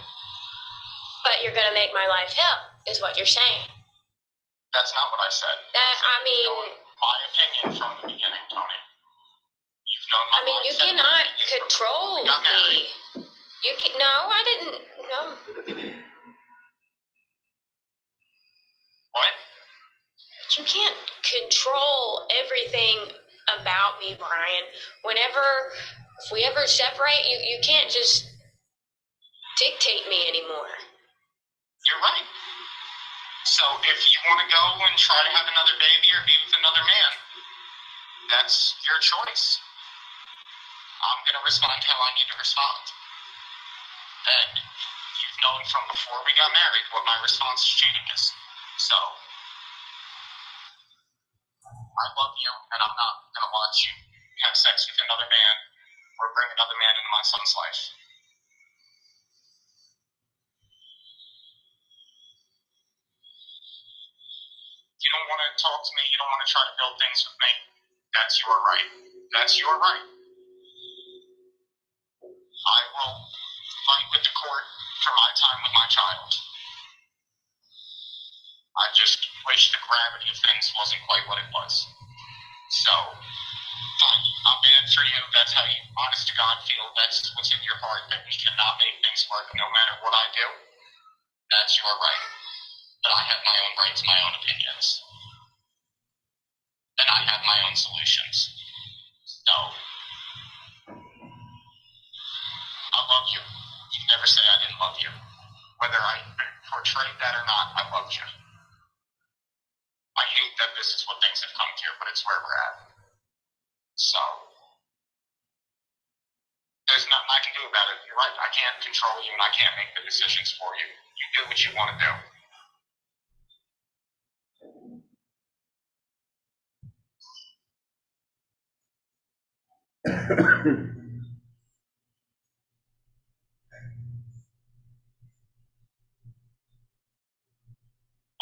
But you're going to make my life hell, is what you're saying. That's not what I said. My opinion from the beginning, Tony. You've known my you mindset cannot from control we got married. me. No, I didn't. No. What? You can't control everything about me, Brian. If we ever separate, you can't just dictate me anymore. You're right. So if you want to go and try to have another baby or be with another man, that's your choice. I'm going to respond how I need to respond. And you've known from before we got married what my response to cheating is. So, I love you, and I'm not going to watch you have sex with another man or bring another man into my son's life. You don't want to talk to me, you don't want to try to build things with me, that's your right. That's your right. I will fight with the court for my time with my child. I just wish the gravity of things wasn't quite what it was. So, fine, I'm bad for you. That's how you, honest to God, feel. That's what's in your heart, that we cannot make things work no matter what I do. That's your right. But I have my own rights, my own opinions. And I have my own solutions. So, I love you. You never say I didn't love you. Whether I portrayed that or not, I loved you. I hate that this is what things have come to, but it's where we're at. So, there's nothing I can do about it. You're right, I can't control you and I can't make the decisions for you. You do what you want to do.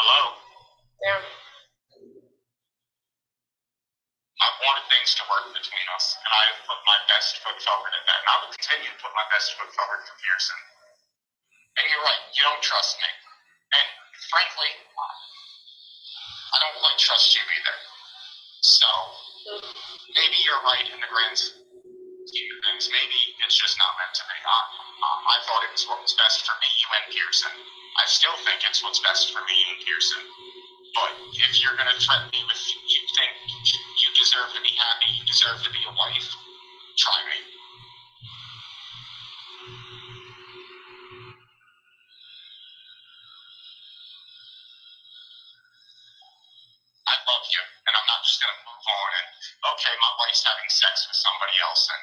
Hello? Yeah. I've wanted things to work between us, and I have put my best foot forward in that, and I will continue to put my best foot forward for Pearson. And you're right, you don't trust me. And frankly, I don't quite trust you either. So, maybe you're right in the grand scheme of things. Maybe it's just not meant to be. I thought it was what was best for me, you, and Pearson. I still think it's what's best for me and Pearson. But if you're going to threaten me with, you think you deserve to be happy, you deserve to be a wife, try me. I love you, and I'm not just going to move on and, okay, my wife's having sex with somebody else and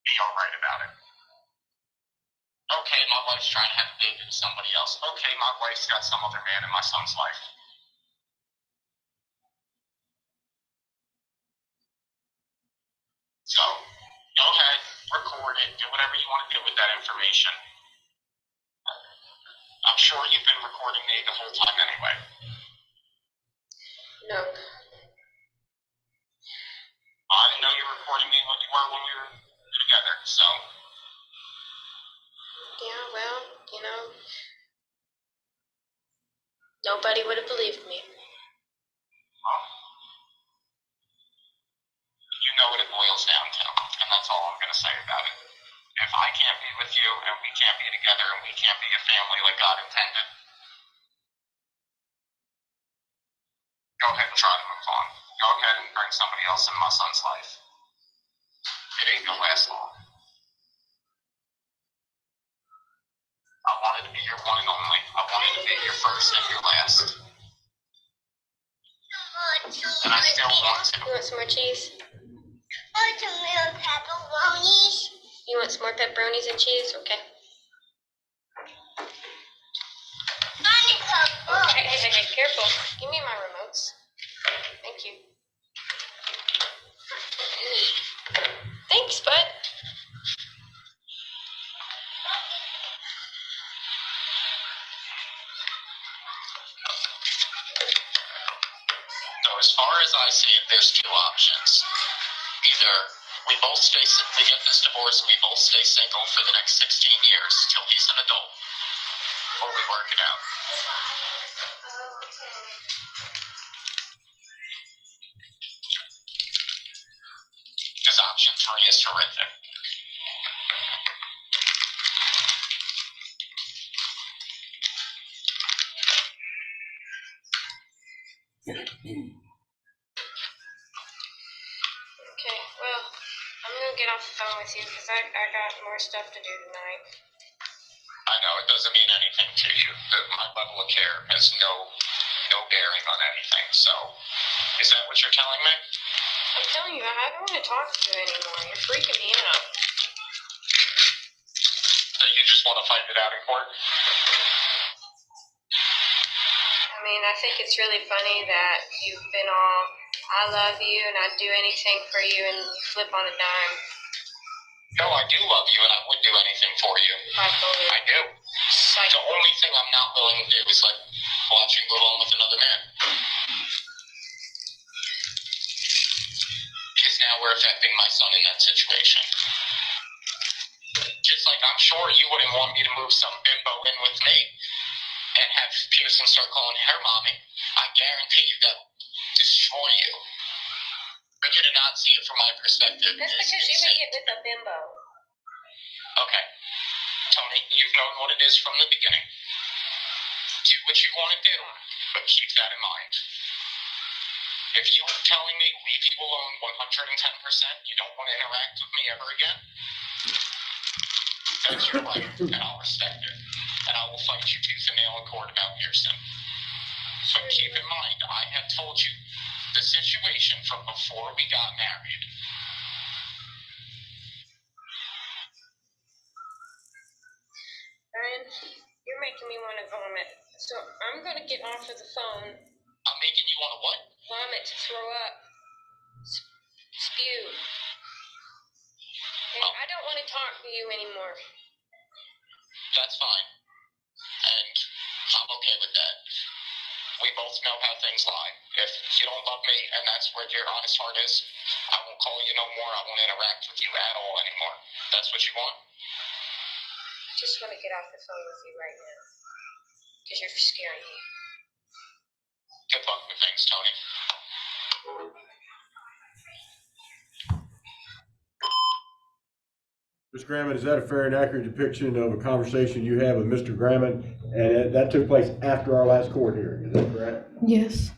be all right about it. Okay, my wife's trying to have a baby with somebody else. Okay, my wife's got some other man in my son's life. So, go ahead, record it, do whatever you want to do with that information. I'm sure you've been recording me the whole time anyway. No. I didn't know you were recording me when you were when we were together, so. Yeah, well, nobody would have believed me. Well, you know what it boils down to, and that's all I'm going to say about it. If I can't be with you, and we can't be together, and we can't be a family like God intended, go ahead and try to move on. Go ahead and bring somebody else into my son's life. It ain't gonna last long. I wanted to be your one and only. I wanted to be your first and your last. And I still want to. You want some more cheese? I want some more pepperonis. You want some more pepperonis and cheese? Okay. Hey, careful. Give me my remotes. Thank you. Thanks, bud. So as far as I see it, there's two options. Either we both we get this divorce, we both stay single for the next 16 years till he's an adult, or we work it out. Because option 3 is horrific. Okay, well, I'm gonna get off the phone with you because I got more stuff to do tonight. I know, it doesn't mean anything to you. My level of care has no bearing on anything, so is that what you're telling me? I'm telling you, I don't want to talk to you anymore. You're freaking me out. So you just want to fight it out in court? I mean, I think it's really funny that you've been all, I love you and I'd do anything for you, and you flip on a dime. No, I do love you and I would do anything for you. Bipolar. I do. The only thing I'm not willing to do is like watch you go on with another man. Because now we're affecting my son in that situation. Just like I'm sure you wouldn't want me to move some bimbo in with me and have Pearson start calling her mommy. I guarantee you that will destroy you. For you to not see it from my perspective. That's is because you insane. make it with a bimbo. Okay. Tony, you've known what it is from the beginning. Do what you want to do, but keep that in mind. If you are telling me leave you alone 110%, you don't want to interact with me ever again, that's your life, and I'll respect it. And I will fight you tooth and nail in court about Pearson. So keep in mind, I have told you the situation from before we got married. Brian, you're making me want to vomit. So I'm going to get off of the phone. I'm making you want to what? Vomit, to throw up, spew. And I don't want to talk to you anymore. That's fine. And I'm okay with that. We both know how things lie. If you don't love me and that's where your honest heart is, I won't call you no more. I won't interact with you at all anymore. That's what you want? I just want to get off the phone with you right now. Because you're scaring me. Good luck with things, Tony. Ms. Grammond, is that a fair and accurate depiction of a conversation you had with Mr. Grammond? And that took place after our last court hearing, is that correct? Yes.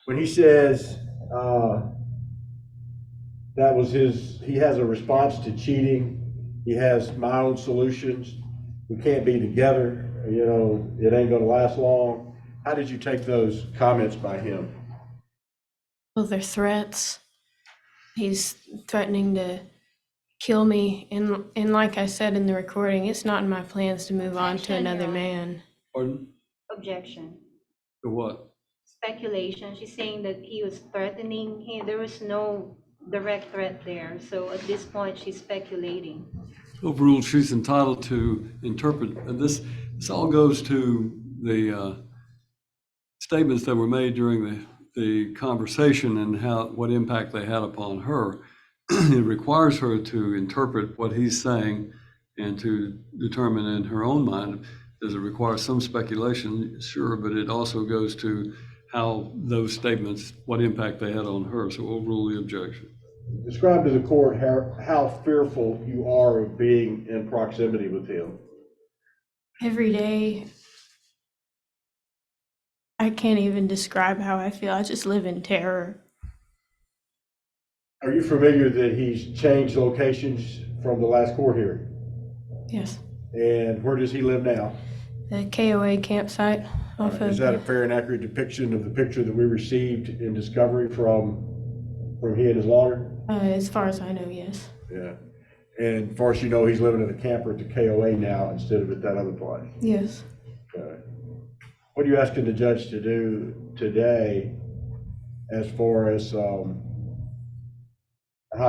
When he says that was he has a response to cheating, he has my own solutions, we can't be together, you know, it ain't gonna last long. How did you take those comments by him? Well, they're threats. He's threatening to kill me. And like I said in the recording, it's not in my plans to move on to another man. Pardon? Objection. For what? Speculation. She's saying that he was threatening him. There was no direct threat there. So at this point, she's speculating. Overruled, she's entitled to interpret, and this all goes to the statements that were made during the conversation and what impact they had upon her. It requires her to interpret what he's saying and to determine in her own mind, does it require some speculation? Sure, but it also goes to how those statements, what impact they had on her. So overrule the objection. Describe to the court how fearful you are of being in proximity with him. Every day, I can't even describe how I feel. I just live in terror. Are you familiar that he's changed locations from the last court hearing? Yes. And where does he live now? The KOA campsite off Is of. that a fair and accurate depiction of the picture that we received in discovery from he and his lawyer? As far as I know, yes. Yeah. And as far as you know, he's living in a camper at the KOA now instead of at that other place? Yes. Okay. What are you asking the judge to do today as far as how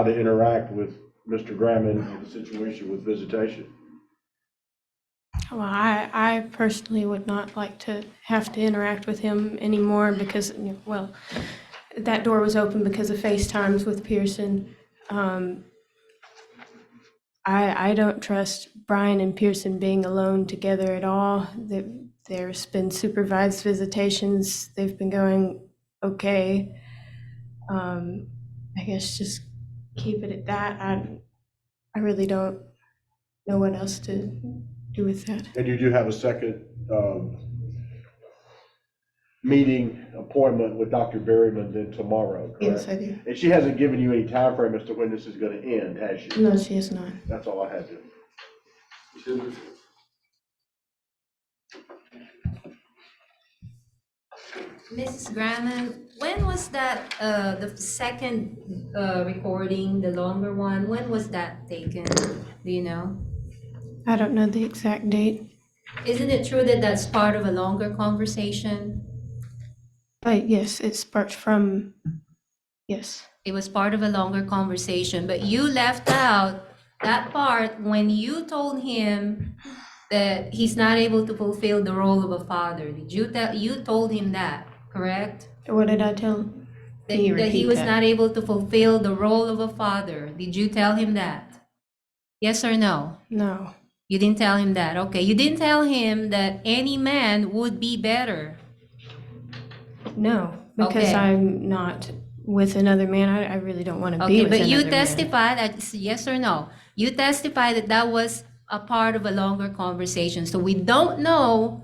to interact with Mr. Grammond in the situation with visitation? Well, I personally would not like to have to interact with him anymore because, well, that door was open because of FaceTimes with Pearson. I don't trust Brian and Pearson being alone together at all. There's been supervised visitations. They've been going okay. I guess just keep it at that. I really don't know what else to do with that. And you do have a second meeting appointment with Dr. Berryman then tomorrow, correct? Yes, I do. And she hasn't given you any time frame as to when this is going to end, has she? No, she is not. That's all I had to. Mrs. Grammond, when was that, the second recording, the longer one, when was that taken? Do you know? I don't know the exact date. Isn't it true that that's part of a longer conversation? But yes, it sparked from, yes. It was part of a longer conversation, but you left out that part when you told him that he's not able to fulfill the role of a father. You told him that, correct? What did I tell him? That, Can you that he repeat was that? not able to fulfill the role of a father. Did you tell him that? Yes or no? No, You didn't tell him that. Okay. You didn't tell him that any man would be better. no, because Okay. I'm not with another man. I really don't want to be Okay, with but another you man. testify that, yes or no? You testify that that was a part of a longer conversation. So we don't know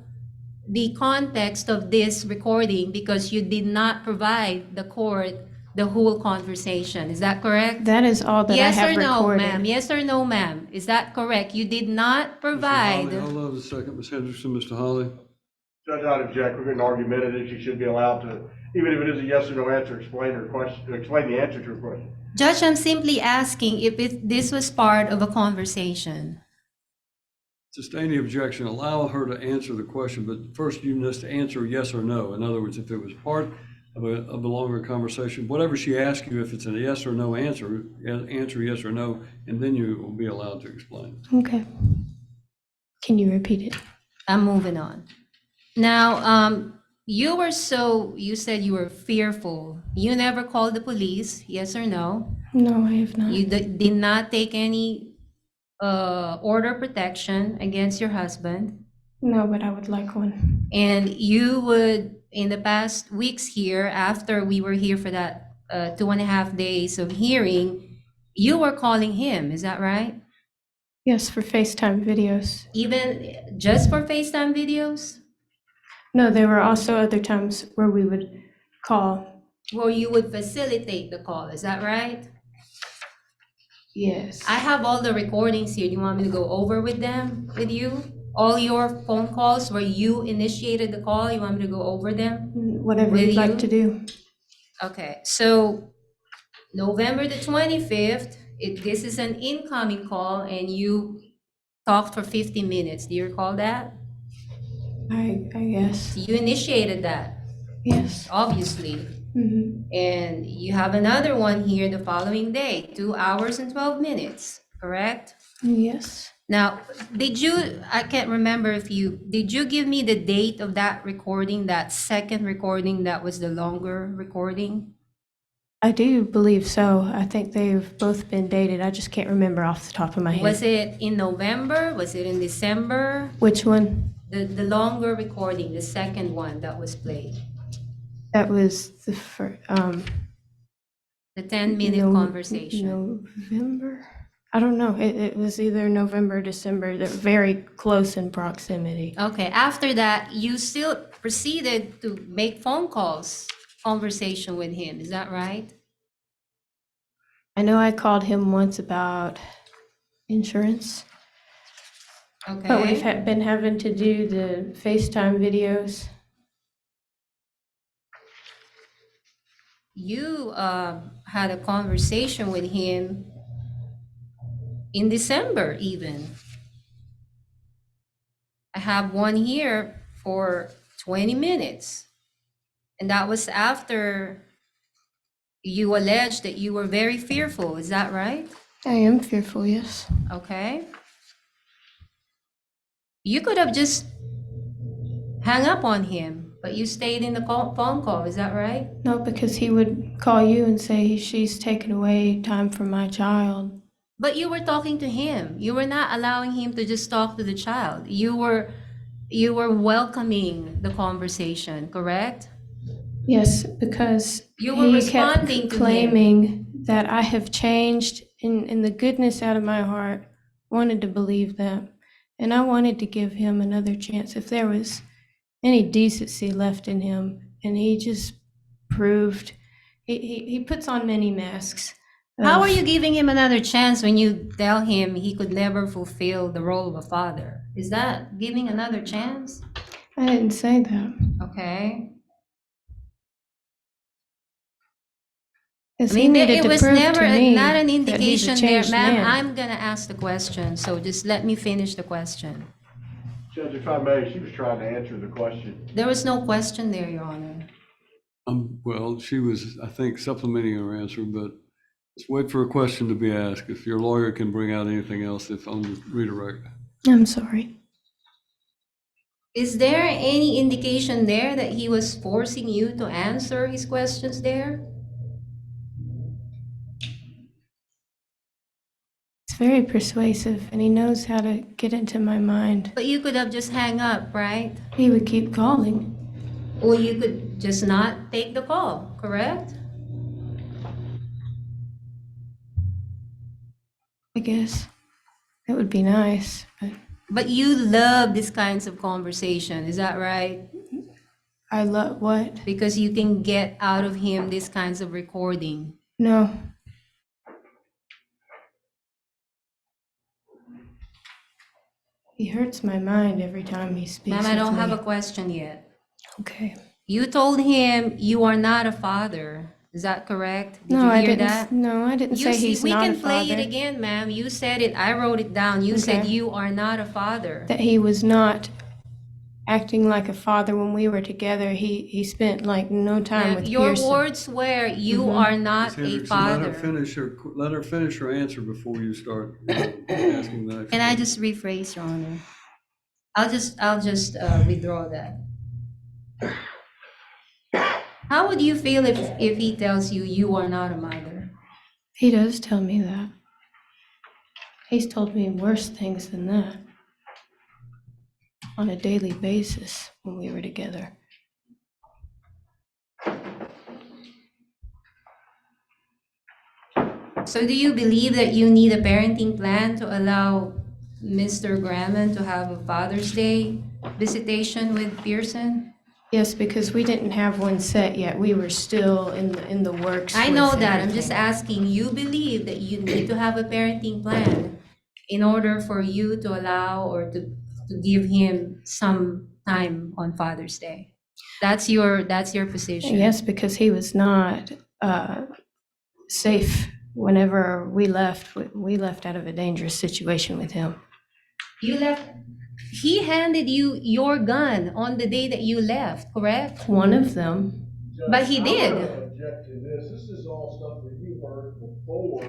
the context of this recording because you did not provide the court the whole conversation. Is that correct? That is all that Yes I have or no, recorded. ma'am? Yes or no, ma'am? Is that correct? You did not Mr. provide. Holly, hold on a second, Ms. Henderson, Mr. Holly. Judge, I'd object. We're getting argumentative. She should be allowed to, even if it is a yes or no answer, explain her question, explain the answer to her question. Judge, I'm simply asking if this was part of a conversation. Sustain the objection, allow her to answer the question, but first you must answer yes or no. In other words, if it was part of a longer conversation, whatever she asks you, if it's a yes or no answer, answer yes or no, and then you will be allowed to explain. Okay. Can you repeat it? I'm moving on. Now, you said you were fearful. You never called the police, yes or no? No, I have not. You did not take any order protection against your husband. No, but I would like one. And you would, in the past weeks here, after we were here for that 2.5 days of hearing, you were calling him, is that right? Yes, for FaceTime videos. Even just for FaceTime videos? No, there were also other times where we would call. Where you would facilitate the call, is that right? Yes. I have all the recordings here. Do you want me to go over with them, with you? All your phone calls where you initiated the call, you want me to go over them? Whatever Will you'd you? like to do. Okay, so November the 25th, this is an incoming call and you talked for 50 minutes. Do you recall that? I guess. You initiated that, Yes. obviously. Hmm. And you have another one here the following day, 2 hours and 12 minutes, correct? Yes. Now, I can't remember did you give me the date of that recording, that second recording that was the longer recording? I do believe so. I think they've both been dated. I just can't remember off the top of my head. Was it in November? Was it in December? Which one? The longer recording, the second one that was played, That was the first. the 10-minute conversation. November? I don't know. It was either November or December. They're very close in proximity. Okay, after that, you still proceeded to make phone calls, conversation with him, is that right? I know I called him once about insurance, but we've Okay, been having to do the FaceTime videos. you had a conversation with him in December even. I have one here for 20 minutes. And that was after you alleged that you were very fearful, is that right? I am fearful, yes. Okay. You could have just hung up on him, but you stayed in the phone call, is that right? No, because he would call you and say she's taken away time from my child. But you were talking to him. You were not allowing him to just talk to the child. You were welcoming the conversation, correct? Yes, because You were he responding kept to him. claiming that I have changed in the goodness out of my heart, wanted to believe that. And I wanted to give him another chance if there was any decency left in him. And he just proved, he puts on many masks. How are you giving him another chance when you tell him he could never fulfill the role of a father? Is that giving another chance? I didn't say that. Okay. Because he needed it to was prove never to me not an that he's a indication there, changed ma'am. man. I'm gonna ask the question, so just let me finish the question. Judge, if I may, she was trying to answer the question. There was no question there, Your Honor. Well, she was, I think, supplementing her answer, but let's wait for a question to be asked. If your lawyer can bring out anything else, if on the redirect. I'm sorry. Is there any indication there that he was forcing you to answer his questions there? very persuasive, and he knows how to get into my mind. But you could have just hang up, right? He would keep calling. Or you could just not take the call, correct? I guess it would be nice, but But you love these kinds of conversation, is that right? I love what? Because you can get out of him these kinds of recording. No. He hurts my mind every time he speaks Ma'am, I with don't have me. a question yet. Okay. You told him you are not a father. Is that correct? Did No, you I hear didn't. that? No, I didn't say he's we not can a play it father. again, ma'am. You said it. I wrote it down. You said Okay. you are not a father. That he was not acting like a father when we were together. He spent like no time Ma'am, with your Pearson. words were you Mhm. are Ms. not a Hendrickson, let her father. let her finish her answer before you start asking the next Can I question. just rephrase, Your Honor? I'll just withdraw that. How would you feel if he tells you you are not a mother? He does tell me that. He's told me worse things than that on a daily basis when we were together. So do you believe that you need a parenting plan to allow Mr. Graham to have a Father's Day visitation with Pearson? Yes, because we didn't have one set yet. We were still in the works. I know with that. I'm just everything. asking, you believe that you need to have a parenting plan in order for you to allow or to give him some time on Father's Day? That's your position. Yes, because he was not safe whenever we left. We left out of a dangerous situation with him. You left, he handed you your gun on the day that you left, correct? One of them. But he did. I'm gonna object to this. This is all stuff that you heard before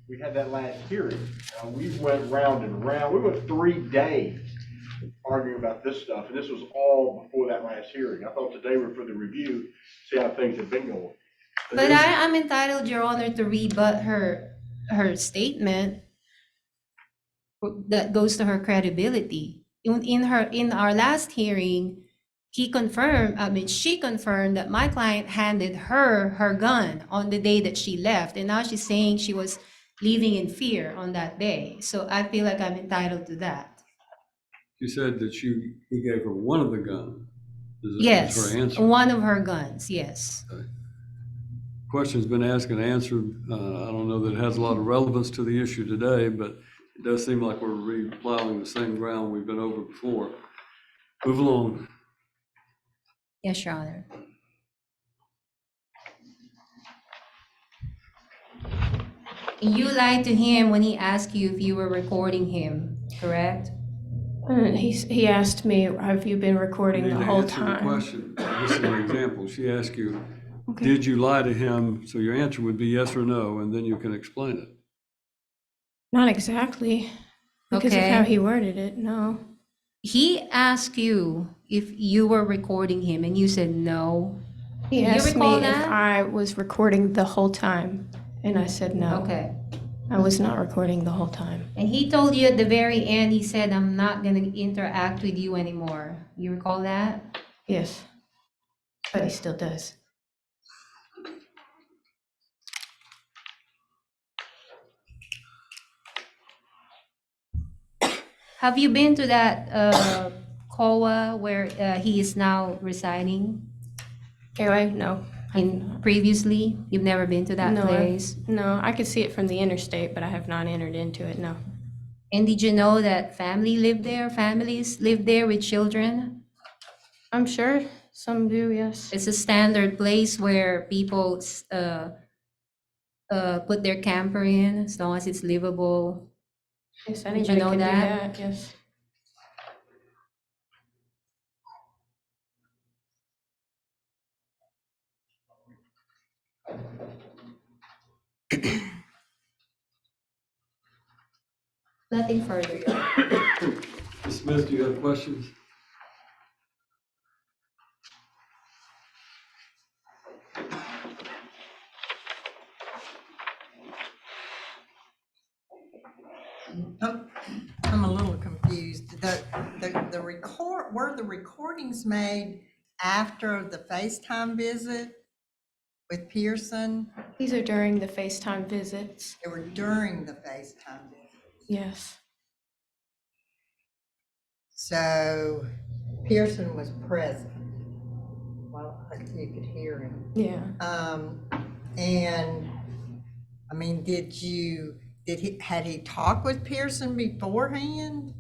we had that last hearing. We went round and round. We went 3 days arguing about this stuff, and this was all before that last hearing. I thought today were for the review, see how things have been going. But I'm entitled, Your Honor, to rebut her statement that goes to her credibility. In our last hearing, she confirmed that my client handed her gun on the day that she left, and now she's saying she was living in fear on that day. So I feel like I'm entitled to that. She said that he gave her one of the guns. Is Yes, her answer. one of her guns, yes. Okay. Question's been asked and answered. I don't know that it has a lot of relevance to the issue today, but it does seem like we're re-plowing the same ground we've been over before. Move along. Yes, Your Honor. You lied to him when he asked you if you were recording him, correct? He asked me, have you been recording You need the to whole answer the time? question. This is an example. She asked you, Okay. did you lie to him? So your answer would be yes or no, and then you can explain it. Not exactly, because Okay. of how he worded it, no. He asked you if you were recording him and you said no. He You asked recall me if that? I was recording the whole time, and I said no. Okay. I was not recording the whole time. And he told you at the very end, he said, I'm not going to interact with you anymore. You recall that? Yes, but he still does. Have you been to that COA where he is now residing? Anyway, no. Previously, you've never been to that No, place? No, I could see it from the interstate, but I have not entered into it, no. And did you know that families live there with children? I'm sure some do, yes. It's a standard place where people put their camper in as long as it's livable. Yes, Did anybody you know can do that? that, yes. Nothing further. Ms. Smith, do you have questions? a little confused. The were the recordings made after the FaceTime visit with Pearson? These are during the FaceTime visits. They were during the FaceTime visit. Yes. So Pearson was present. Well, you could hear him. Yeah. And I mean, had he talked with Pearson beforehand?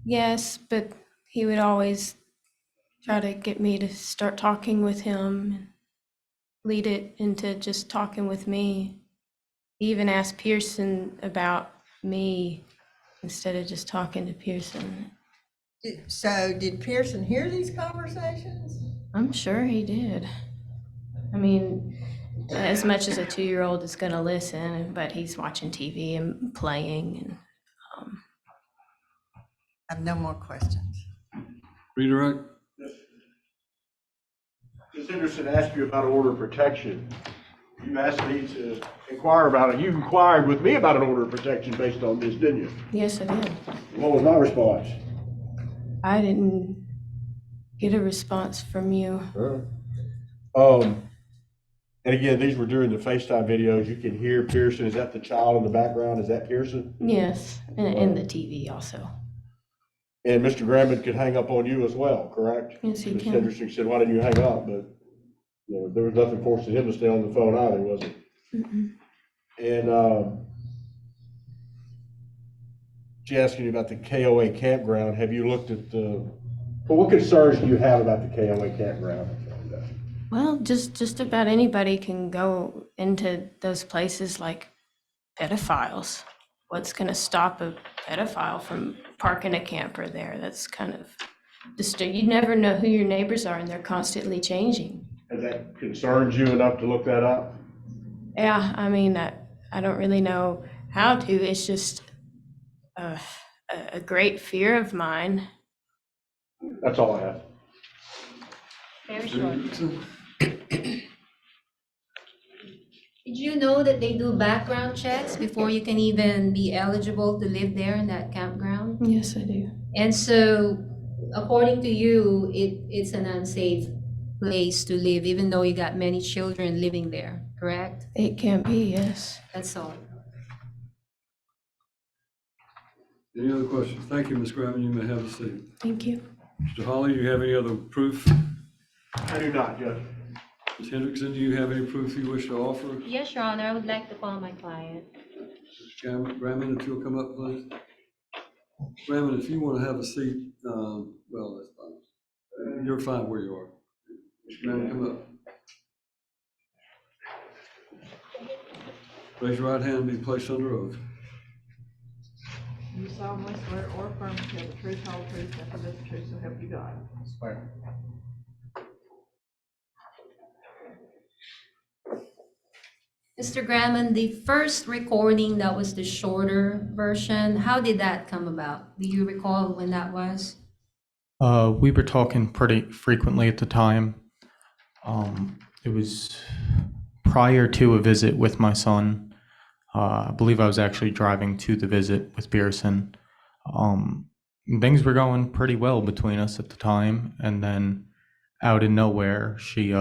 Yes, but he would always try to get me to start talking with him and lead it into just talking with me. He even asked Pearson about me instead of just talking to Pearson. So did Pearson hear these conversations? I'm sure he did. I mean, as much as a 2-year-old is going to listen, but he's watching TV and playing. And I have no more questions. Redirect? Ms. Henderson asked you about an order of protection. You asked me to inquire about it. You inquired with me about an order of protection based on this, didn't you? yes, I did. What was my response? I didn't get a response from you. And again, these were during the FaceTime videos. You can hear Pearson. Is that the child in the background? Is that Pearson? Yes, and the TV also. And Mr. Grammond could hang up on you as well, correct? Yes, he Ms. can. Henderson said, why didn't you hang up? But, you know, there was nothing forcing him to stay on the phone either, was it? Mm-mm. And she asked you about the KOA campground. Have you looked at what concerns do you have about the KOA campground? Well, just about anybody can go into those places like pedophiles. What's going to stop a pedophile from parking a camper there? That's kind of you never know who your neighbors are, and they're constantly changing. Has that concerned you enough to look that up? Yeah, I mean, I don't really know how to. It's just a great fear of mine. That's all I have. Very short. Did you know that they do background checks before you can even be eligible to live there in that campground? Yes, I do. And so, according to you, it's an unsafe place to live, even though you got many children living there, correct? It can't be, yes. That's all. Any other questions? Thank you, Ms. Graham. You may have a seat. Thank you. Mr. Hawley, do you have any other proof? I do not, Judge. Ms. Hendrickson, do you have any proof you wish to offer? Yes, Your Honor, I would like to call my client. Mr. Grammond, if you'll come up, please. Grammond, if you want to have a seat, well, that's fine. You're fine where you are. Mr. Grammond, come up. Raise your right hand and be placed under oath. You solemnly swear or affirm to tell the truth, whole truth, nothing but the truth, so help you God. Swear. Mr. Grammond, the first recording, that was the shorter version. How did that come about? Do you recall when that was? We were talking pretty frequently at the time. It was prior to a visit with my son. I believe I was actually driving to the visit with Pearson. Things were going pretty well between us at the time, and then out of nowhere, she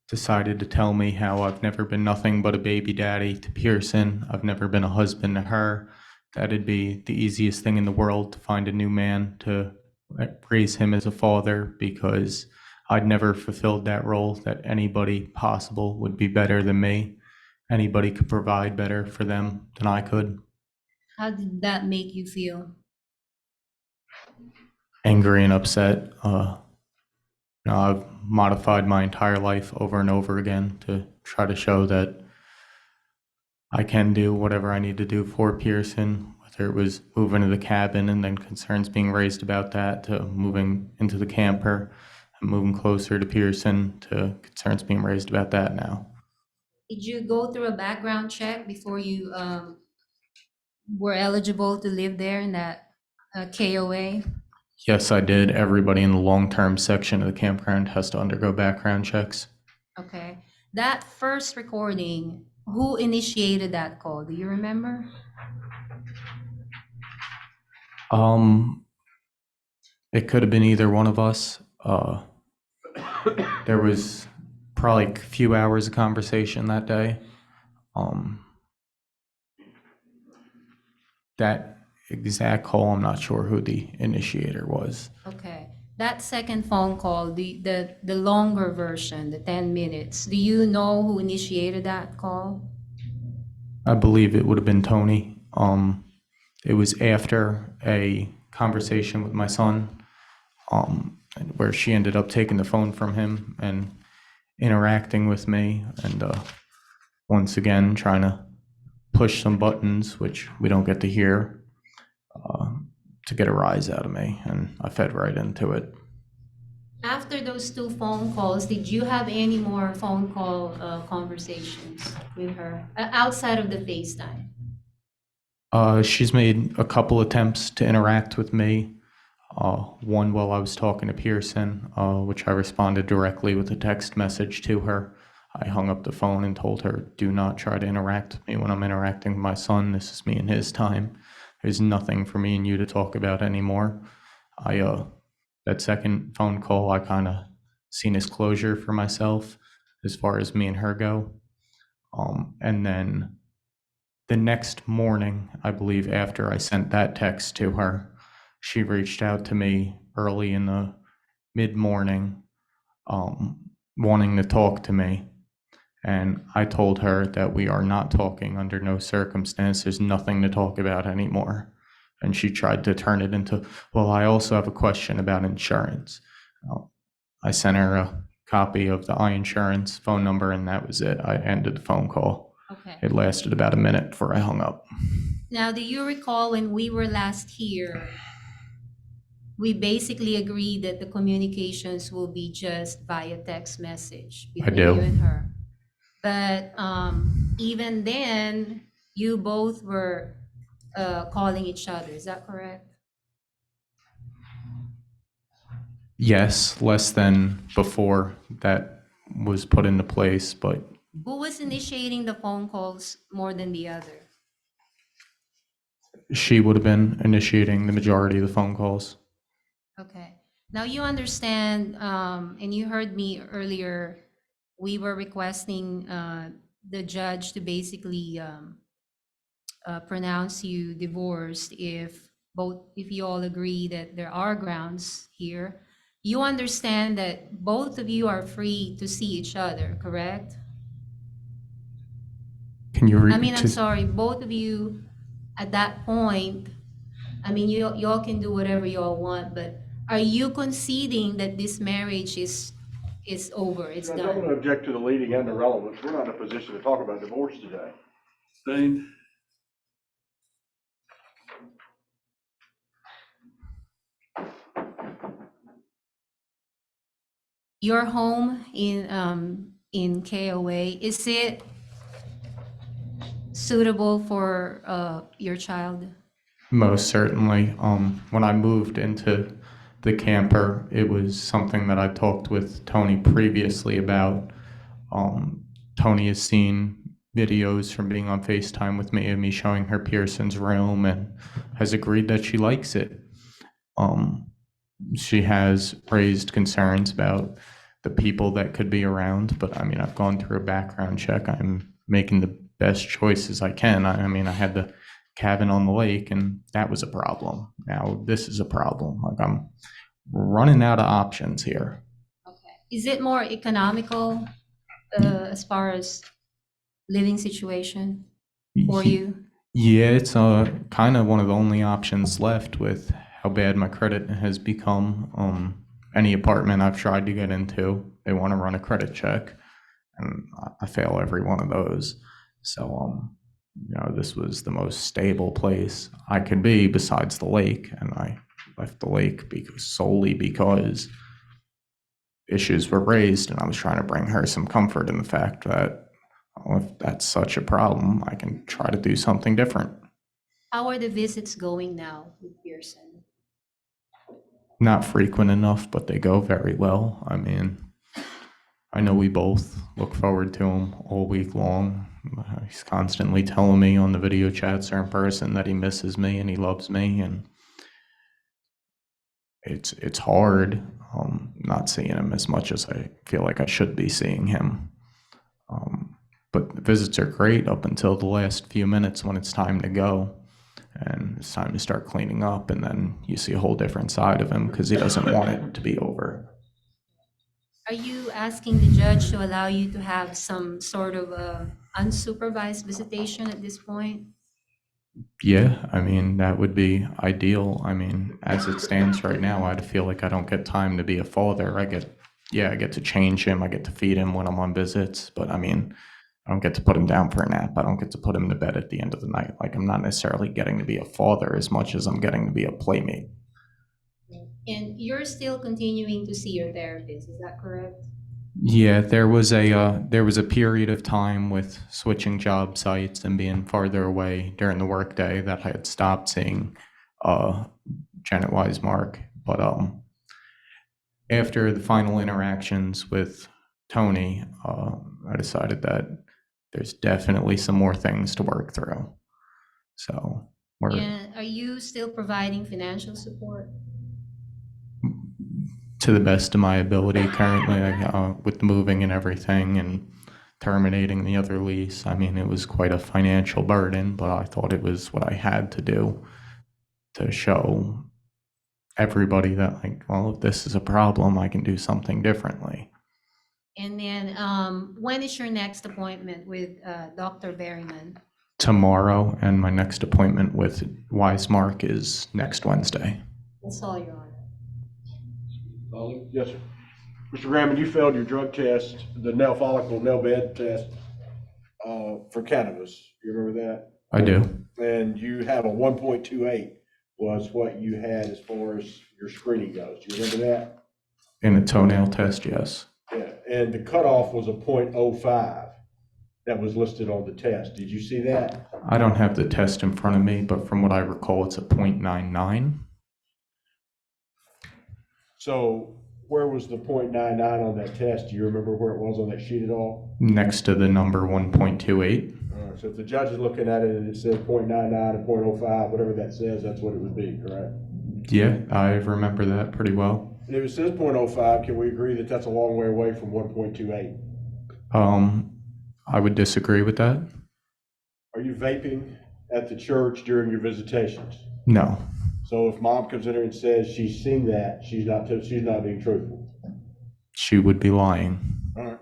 decided to tell me how I've never been nothing but a baby daddy to Pearson. I've never been a husband to her. That'd be the easiest thing in the world to find a new man to raise him as a father, because I'd never fulfilled that role, that anybody possible would be better than me. Anybody could provide better for them than I could. How did that make you feel? Angry and upset. I've modified my entire life over and over again to try to show that I can do whatever I need to do for Pearson, whether it was moving to the cabin and then concerns being raised about that, to moving into the camper and moving closer to Pearson, to concerns being raised about that now. Did you go through a background check before you were eligible to live there in that KOA? Yes, I did. Everybody in the long-term section of the campground has to undergo background checks. Okay. That first recording, who initiated that call? Do you remember? It could have been either one of us. There was probably a few hours of conversation that day. That exact call, I'm not sure who the initiator was. Okay. That second phone call, the longer version, the 10 minutes, do you know who initiated that call? I believe it would have been Tony. It was after a conversation with my son, where she ended up taking the phone from him and interacting with me, and once again trying to push some buttons, which we don't get to hear, to get a rise out of me, and I fed right into it. After those two phone calls, did you have any more phone call conversations with her outside of the FaceTime? She's made a couple attempts to interact with me. One while I was talking to Pearson, which I responded directly with a text message to her. I hung up the phone and told her, do not try to interact with me when I'm interacting with my son. This is me and his time. There's nothing for me and you to talk about anymore. That second phone call, I kind of seen as closure for myself as far as me and her go. And then the next morning, I believe after I sent that text to her, she reached out to me early in the mid-morning, wanting to talk to me. And I told her that we are not talking under no circumstance. There's nothing to talk about anymore. And she tried to turn it into, well, I also have a question about insurance. I sent her a copy of the iInsurance phone number, and that was it. I ended the phone call. Okay. It lasted about a minute before I hung up. Now, do you recall when we were last here, we basically agreed that the communications will be just via text message between you and her? But even then, you both were calling each other. Is that correct? Yes, less than before that was put into place, but Who was initiating the phone calls more than the other? she would have been initiating the majority of the phone calls. Okay. Now you understand, and you heard me earlier, we were requesting the judge to basically pronounce you divorced if you all agree that there are grounds here. You understand that both of you are free to see each other, correct? Can you read? I'm sorry, both of you at that point, y'all can do whatever y'all want, but are you conceding that this marriage is over, it's I don't want done? to object to the leading and the relevance. We're not in a position to talk about divorce today. Sustained. Your home in KOA, is it suitable for your child? Most certainly. When I moved into the camper, it was something that I talked with Tony previously about. Tony has seen videos from being on FaceTime with me of me showing her Pearson's room and has agreed that she likes it. She has raised concerns about the people that could be around, but I've gone through a background check. I'm making the best choices I can. I had the cabin on the lake, and that was a problem. Now this is a problem. I'm running out of options here. Okay. Is it more economical as far as living situation for you? Yeah, it's kind of one of the only options left with how bad my credit has become. Any apartment I've tried to get into, they want to run a credit check, and I fail every one of those. So, this was the most stable place I could be besides the lake, and I left the lake solely because issues were raised, and I was trying to bring her some comfort in the fact that if that's such a problem, I can try to do something different. How are the visits going now with Pearson? Not frequent enough, but they go very well. I know we both look forward to him all week long. He's constantly telling me on the video chats or in person that he misses me and he loves me, and it's hard not seeing him as much as I feel like I should be seeing him. But the visits are great up until the last few minutes when it's time to go and it's time to start cleaning up, and then you see a whole different side of him because he doesn't want it to be over. Are you asking the judge to allow you to have some sort of unsupervised visitation at this point? Yeah, I mean, that would be ideal. I mean, as it stands right now, I feel like I don't get time to be a father. I get to change him. I get to feed him when I'm on visits, but I mean, I don't get to put him down for a nap. I don't get to put him to bed at the end of the night. Like, I'm not necessarily getting to be a father as much as I'm getting to be a playmate. And you're still continuing to see your therapist, is that correct? Yeah, there was a period of time with switching job sites and being farther away during the workday that I had stopped seeing Janet Weismark. But after the final interactions with Tony, I decided that there's definitely some more things to work through. So we're And are you still providing financial support? to the best of my ability currently, with the moving and everything and terminating the other lease. I mean, it was quite a financial burden, but I thought it was what I had to do to show everybody that, like, well, if this is a problem, I can do something differently. And then when is your next appointment with Dr. Berryman? Tomorrow, and my next appointment with Weismark is next Wednesday. That's all, Your Honor. Yes, sir. Mr. Graham, you failed your drug test, the nail follicle, nail bed test, for cannabis. You remember that? I do. And you have a 1.28 was what you had as far as your screening goes. Do you remember that? In a toenail test, yes. Yeah, and the cutoff was a 0.05 that was listed on the test. Did you see that? I don't have the test in front of me, but from what I recall, it's a 0.99. So where was the 0.99 on that test? Do you remember where it was on that sheet at all? Next to the number 1.28. All right, so if the judge is looking at it and it says 0.99 and 0.05, whatever that says, that's what it would be, correct? Yeah, I remember that pretty well. And if it says 0.05, can we agree that that's a long way away from 1.28? I would disagree with that. Are you vaping at the church during your visitations? No. So if mom comes in here and says she's seen that, she's not being truthful. She would be lying. All right.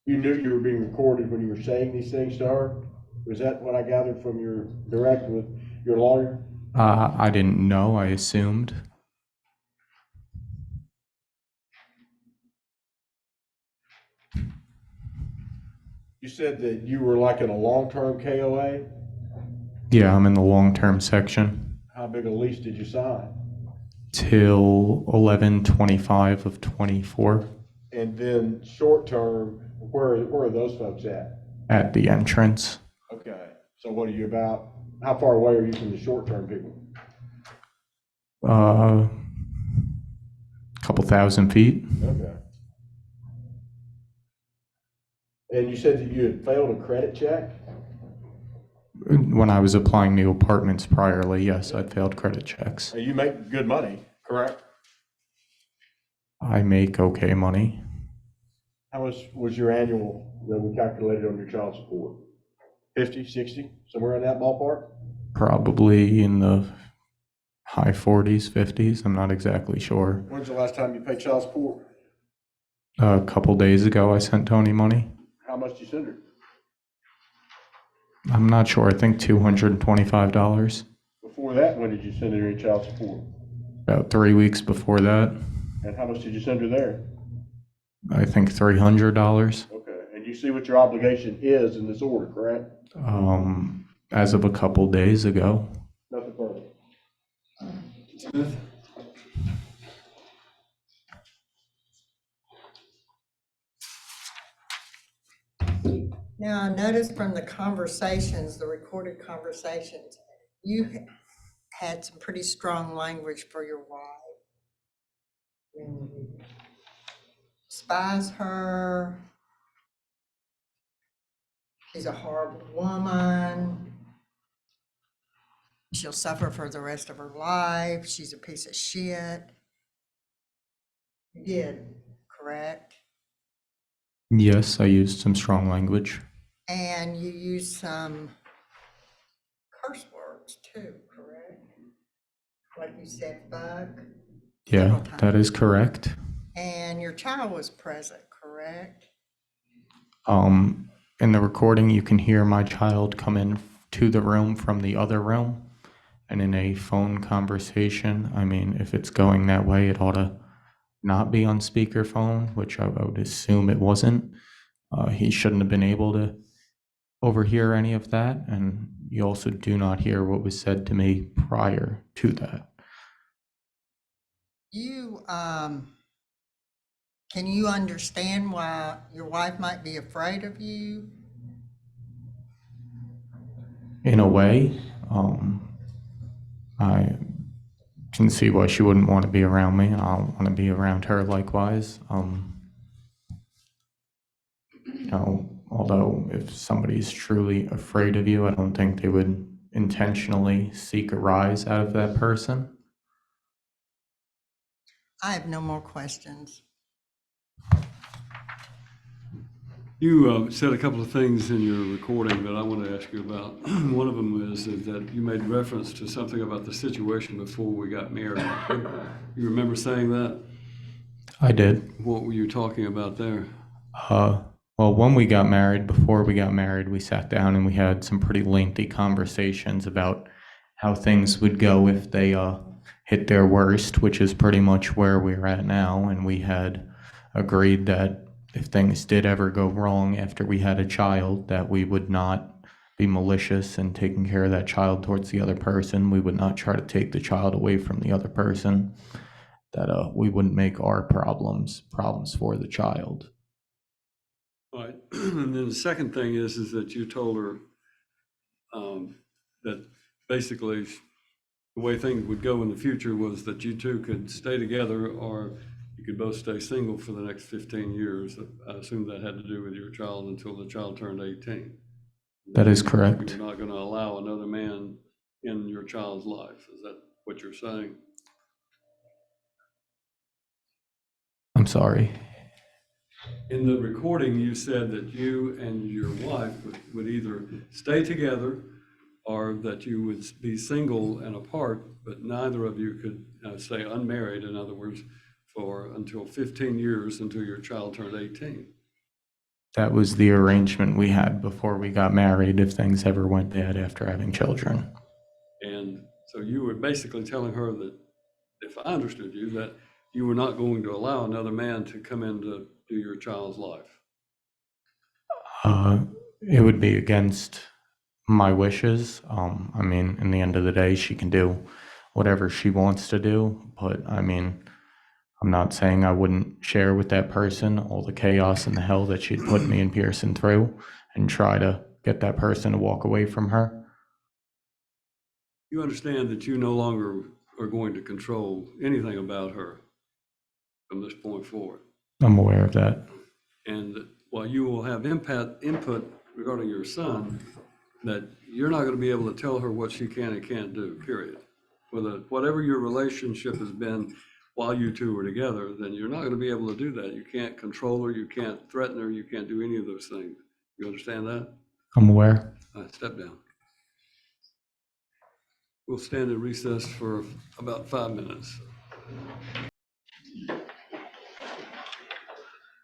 You knew you were being recorded when you were saying these things to her? Was that what I gathered from your direct with your lawyer? I didn't know. I assumed. You said that you were like in a long-term KOA? Yeah, I'm in the long-term section. How big a lease did you sign? Till 11/25 of 24. And then short-term, where are those folks at? At the entrance. Okay, so what are you about? How far away are you from the short-term people? A couple thousand feet. Okay. And you said that you had failed a credit check? When I was applying new apartments priorly, yes, I'd failed credit checks. You make good money, correct? I make okay money. How much was your annual that we calculated on your child support? 50, 60, somewhere in that ballpark? Probably in the high 40s, 50s. I'm not exactly sure. When's the last time you paid child support? A couple days ago, I sent Tony money. How much did you send her? I'm not sure. I think $225. Before that, when did you send her any child support? About 3 weeks before that. And how much did you send her there? I think $300. Okay, and you see what your obligation is in this order, correct? As of a couple days ago. Nothing further. Smith? Now, I noticed from the conversations, the recorded conversations, you had some pretty strong language for your wife. You despise her, she's a horrible woman. She'll suffer for the rest of her life. She's a piece of shit. You did, correct? Yes, I used some strong language. And you used some curse words too, correct? Like you said, fuck. Yeah, Several that times. is correct. And your child was present, correct? In the recording, you can hear my child come in to the room from the other room. And in a phone conversation, I mean, if it's going that way, it ought to not be on speakerphone, which I would assume it wasn't. He shouldn't have been able to overhear any of that. And you also do not hear what was said to me prior to that. You, can you understand why your wife might be afraid of you? In a way, I can see why she wouldn't want to be around me. I don't want to be around her likewise. Although if somebody's truly afraid of you, I don't think they would intentionally seek a rise out of that person. I have no more questions. You said a couple of things in your recording that I want to ask you about. One of them is that you made reference to something about the situation before we got married. You remember saying that? I did. What were you talking about there? Well, when we got married, before we got married, we sat down and we had some pretty lengthy conversations about how things would go if they hit their worst, which is pretty much where we're at now. And we had agreed that if things did ever go wrong after we had a child, that we would not be malicious in taking care of that child towards the other person. We would not try to take the child away from the other person, that we wouldn't make our problems for the child. All right. And then the second thing is that you told her that basically the way things would go in the future was that you two could stay together or you could both stay single for the next 15 years. I assume that had to do with your child until the child turned 18. That is correct. You're not going to allow another man in your child's life. Is that what you're saying? I'm sorry. In the recording, you said that you and your wife would either stay together or that you would be single and apart, but neither of you could stay unmarried, in other words, for until 15 years until your child turned 18. That was the arrangement we had before we got married if things ever went bad after having children. And so you were basically telling her that, if I understood you, that you were not going to allow another man to come into your child's life. It would be against my wishes. I mean, in the end of the day, she can do whatever she wants to do, but I mean, I'm not saying I wouldn't share with that person all the chaos and the hell that she'd put me and Pearson through and try to get that person to walk away from her. You understand that you no longer are going to control anything about her from this point forward. I'm aware of that. And while you will have input regarding your son, that you're not going to be able to tell her what she can and can't do, period. Whatever your relationship has been while you two were together, then you're not going to be able to do that. You can't control her, you can't threaten her, you can't do any of those things. You understand that? I'm aware. All right, step down. We'll stand in recess for about 5 minutes.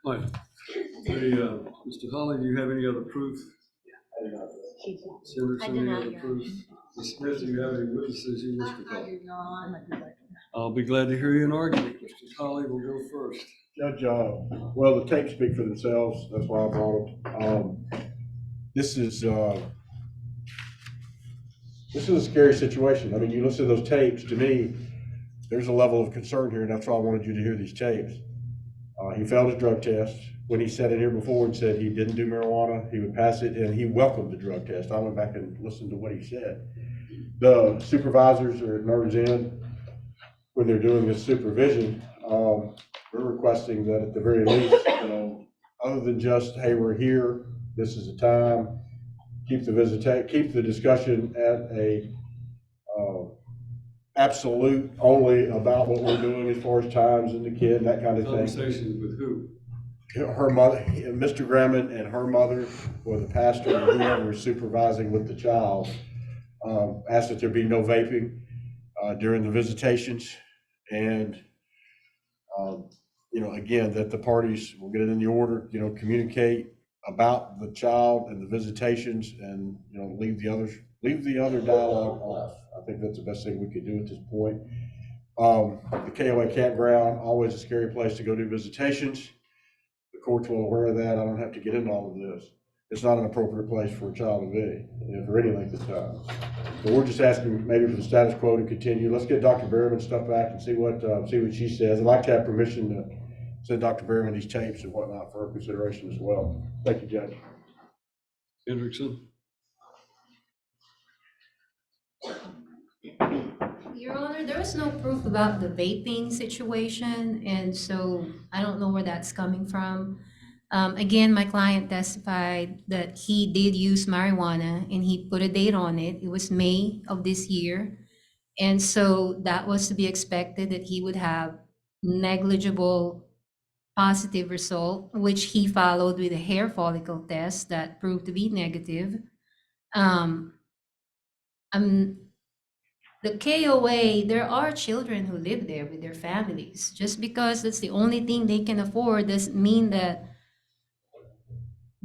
All right. Mr. Holly, do you have any other proof? Senator, any other proof? Ms. Smith, do you have any witnesses you wish to call? I'll be glad to hear you in argument. Mr. Holly will go first. Judge, well, the tapes speak for themselves. That's why I brought them. This is a scary situation. I mean, you listen to those tapes, to me, there's a level of concern here, and that's why I wanted you to hear these tapes. He failed his drug test. When he said it here before and said he didn't do marijuana, he would pass it, and he welcomed the drug test. I went back and listened to what he said. The supervisors are at Nerds End, when they're doing this supervision, we're requesting that at the very least, other than just, hey, we're here, this is the time, keep the discussion at a absolute only about what we're doing as far as times and the kid, that kind of thing. Conversations with who? Her mother, Mr. Graham and her mother, or the pastor, or whoever is supervising with the child, asked that there be no vaping during the visitations. And, again, that the parties will get it in the order, communicate about the child and the visitations and, leave the other dialogue off. I think that's the best thing we could do at this point. The KOA campground, always a scary place to go do visitations. The court's well aware of that. I don't have to get into all of this. It's not an appropriate place for a child to be, for any length of time. So we're just asking maybe for the status quo to continue. Let's get Dr. Berryman's stuff back and see what she says. I'd like to have permission to send Dr. Berryman these tapes and whatnot for her consideration as well. Thank you, Judge. Hendrickson? Your Honor, there was no proof about the vaping situation, and so I don't know where that's coming from. Again, my client testified that he did use marijuana and he put a date on it. It was May of this year. And so that was to be expected that he would have negligible positive result, which he followed with a hair follicle test that proved to be negative. The KOA, there are children who live there with their families. Just because that's the only thing they can afford doesn't mean that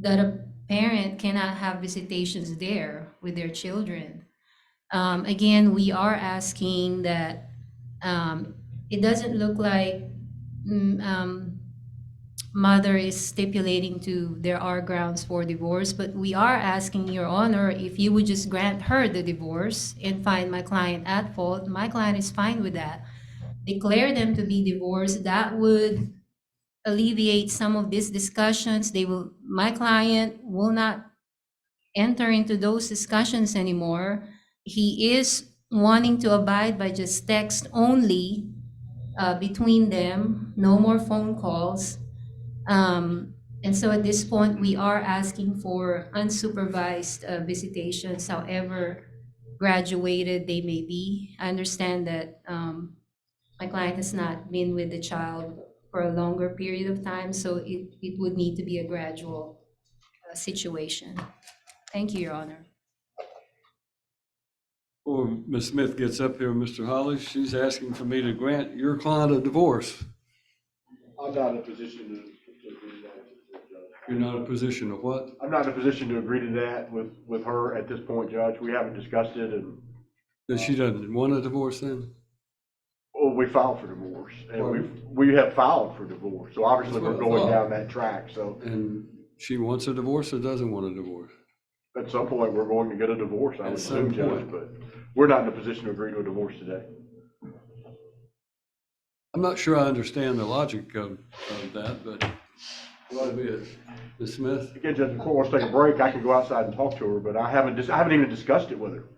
a parent cannot have visitations there with their children. Again, we are asking that it doesn't look like mother is stipulating to there are grounds for divorce, but we are asking, Your Honor, if you would just grant her the divorce and find my client at fault. My client is fine with that. Declare them to be divorced. That would alleviate some of these discussions. My client will not enter into those discussions anymore. He is wanting to abide by just text only between them, no more phone calls. And so at this point, we are asking for unsupervised visitations, however graduated they may be. I understand that my client has not been with the child for a longer period of time, so it would need to be a gradual situation. Thank you, Your Honor. Before Ms. Smith gets up here, Mr. Hollis, she's asking for me to grant your client a divorce. I'm not in a position to agree to that. You're not in a position to what? I'm not in a position to agree to that with her at this point, Judge. We haven't discussed it, and That she doesn't want a divorce then? well, we filed for divorce, and we have filed for divorce. So obviously we're going down that track. So And she wants a divorce or doesn't want a divorce? at some point we're going to get a divorce, I would At some assume, Judge, point. but we're not in a position to agree to a divorce today. I'm not sure I understand the logic of that, but that'll be it. Ms. Smith? Again, Judge, if the court wants to take a break, I can go outside and talk to her, but I haven't even discussed it with her.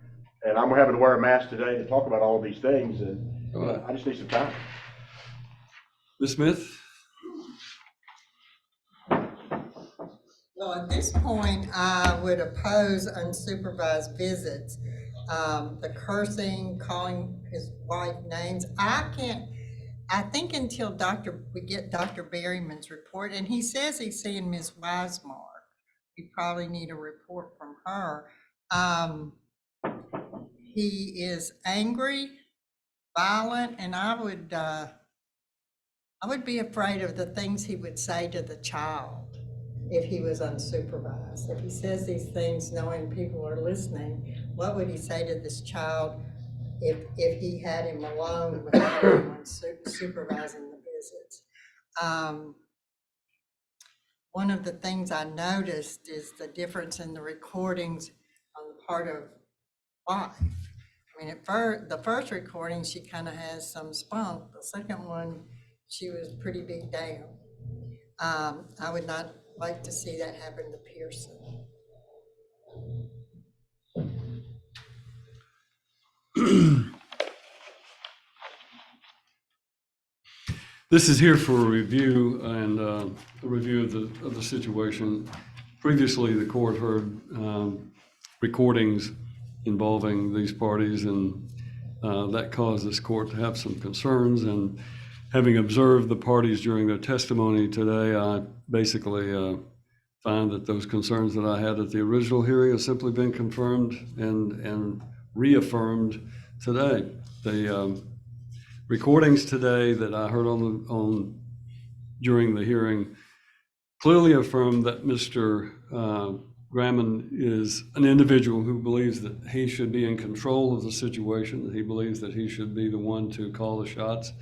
And I'm having to wear a mask today to talk about all of these things, and All right. I just need some time. Ms. Smith? Well, at this point, I would oppose unsupervised visits. The cursing, calling his wife names, I think until we get Dr. Berryman's report, and he says he's seeing Ms. Weismark. We probably need a report from her. He is angry, violent, and I would be afraid of the things he would say to the child if he was unsupervised. If he says these things knowing people are listening, what would he say to this child if he had him alone without anyone supervising the visits? One of the things I noticed is the difference in the recordings on the part of wife. I mean, the first recording, she kind of has some spunk. The second one, she was pretty beat down. I would not like to see that happen to Pearson. This is here for a review and a review of the situation. Previously, the court heard recordings involving these parties, and that caused this court to have some concerns. And having observed the parties during their testimony today, I basically find that those concerns that I had at the original hearing have simply been confirmed and reaffirmed today. The recordings today that I heard during the hearing clearly affirmed that Mr. Graman is an individual who believes that he should be in control of the situation. He believes that he should be the one to call the shots,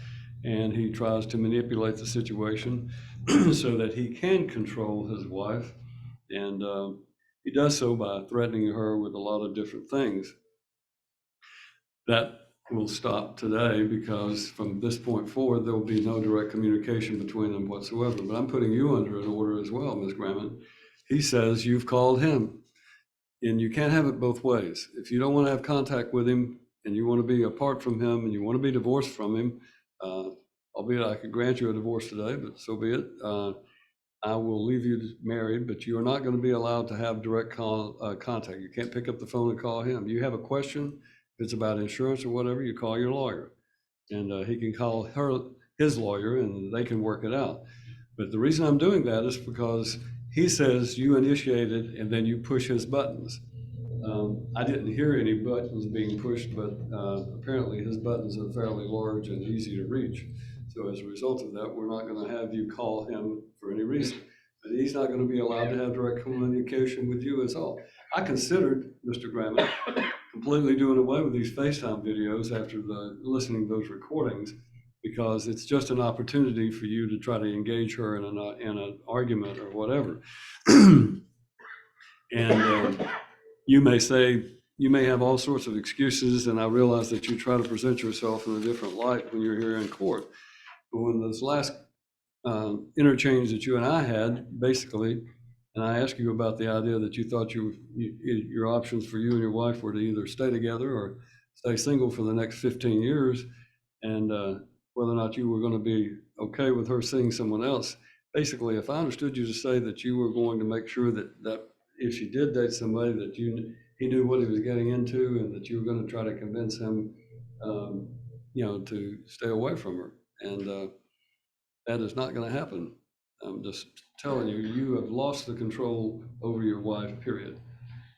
and he tries to manipulate the situation so that he can control his wife. And he does so by threatening her with a lot of different things. That will stop today, because from this point forward, there will be no direct communication between them whatsoever. But I'm putting you under an order as well, Ms. Graman. He says you've called him, and you can't have it both ways. If you don't want to have contact with him and you want to be apart from him and you want to be divorced from him, albeit I could grant you a divorce today, but so be it. I will leave you married, but you are not going to be allowed to have direct contact. You can't pick up the phone and call him. You have a question, if it's about insurance or whatever, you call your lawyer, and he can call his lawyer, and they can work it out. But the reason I'm doing that is because he says you initiated and then you push his buttons. I didn't hear any buttons being pushed, but apparently his buttons are fairly large and easy to reach. So as a result of that, we're not going to have you call him for any reason. But he's not going to be allowed to have direct communication with you at all. I considered, Mr. Graman, completely doing away with these FaceTime videos after listening to those recordings, because it's just an opportunity for you to try to engage her in an argument or whatever. And you may say, you may have all sorts of excuses, and I realize that you try to present yourself in a different light when you're here in court. But when this last interchange that you and I had, basically, and I asked you about the idea that you thought your options for you and your wife were to either stay together or stay single for the next 15 years, and whether or not you were going to be okay with her seeing someone else. Basically, if I understood you to say that you were going to make sure that if she did date somebody, that he knew what he was getting into, and that you were going to try to convince him, to stay away from her. And that is not going to happen. I'm just telling you, you have lost the control over your wife, period.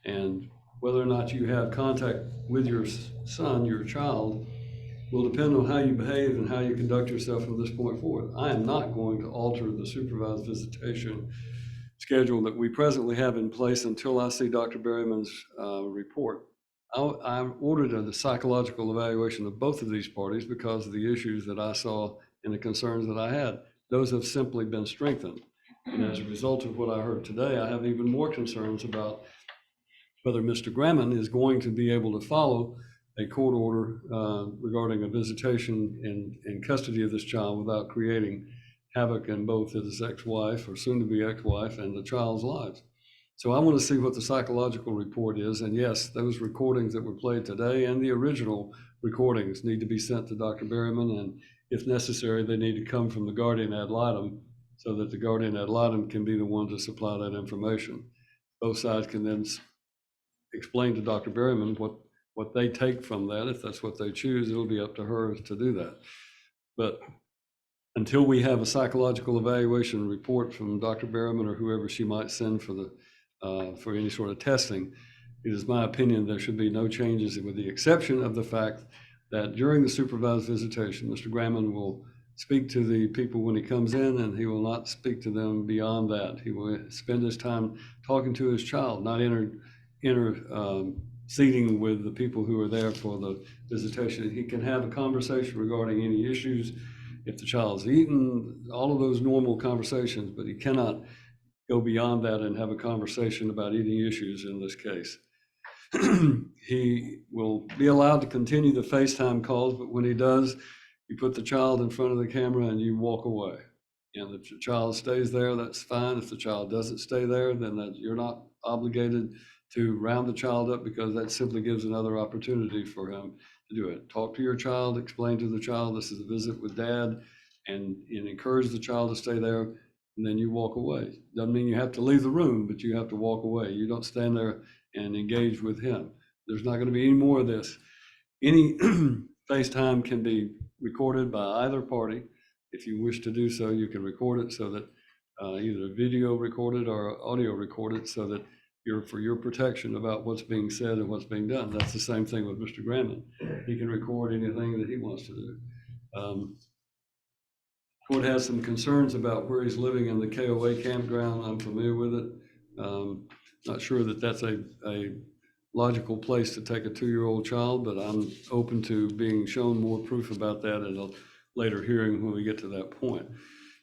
And whether or not you have contact with your son, your child, will depend on how you behave and how you conduct yourself from this point forward. I am not going to alter the supervised visitation schedule that we presently have in place until I see Dr. Berryman's report. I ordered a psychological evaluation of both of these parties because of the issues that I saw and the concerns that I had. Those have simply been strengthened. And as a result of what I heard today, I have even more concerns about whether Mr. Graman is going to be able to follow a court order regarding a visitation and custody of this child without creating havoc in both his ex-wife or soon-to-be ex-wife and the child's lives. So I want to see what the psychological report is. And yes, those recordings that were played today and the original recordings need to be sent to Dr. Berryman, and if necessary, they need to come from the guardian ad litem so that the guardian ad litem can be the one to supply that information. Both sides can then explain to Dr. Berryman what they take from that. If that's what they choose, it'll be up to her to do that. But until we have a psychological evaluation report from Dr. Berryman or whoever she might send for any sort of testing, it is my opinion there should be no changes, with the exception of the fact that during the supervised visitation, Mr. Graman will speak to the people when he comes in, and he will not speak to them beyond that. He will spend his time talking to his child, not seating with the people who are there for the visitation. He can have a conversation regarding any issues, if the child's eaten, all of those normal conversations, but he cannot go beyond that and have a conversation about eating issues in this case. He will be allowed to continue the FaceTime calls, but when he does, you put the child in front of the camera and you walk away. And if the child stays there, that's fine. If the child doesn't stay there, then you're not obligated to round the child up, because that simply gives another opportunity for him to do it. Talk to your child, explain to the child this is a visit with dad, and encourage the child to stay there, and then you walk away. Doesn't mean you have to leave the room, but you have to walk away. You don't stand there and engage with him. There's not going to be any more of this. Any FaceTime can be recorded by either party. If you wish to do so, you can record it so that either video recorded or audio recorded so that for your protection about what's being said and what's being done. That's the same thing with Mr. Granman. He can record anything that he wants to do. Court has some concerns about where he's living in the KOA campground. I'm familiar with it. Not sure that that's a logical place to take a 2-year-old child, but I'm open to being shown more proof about that at a later hearing when we get to that point.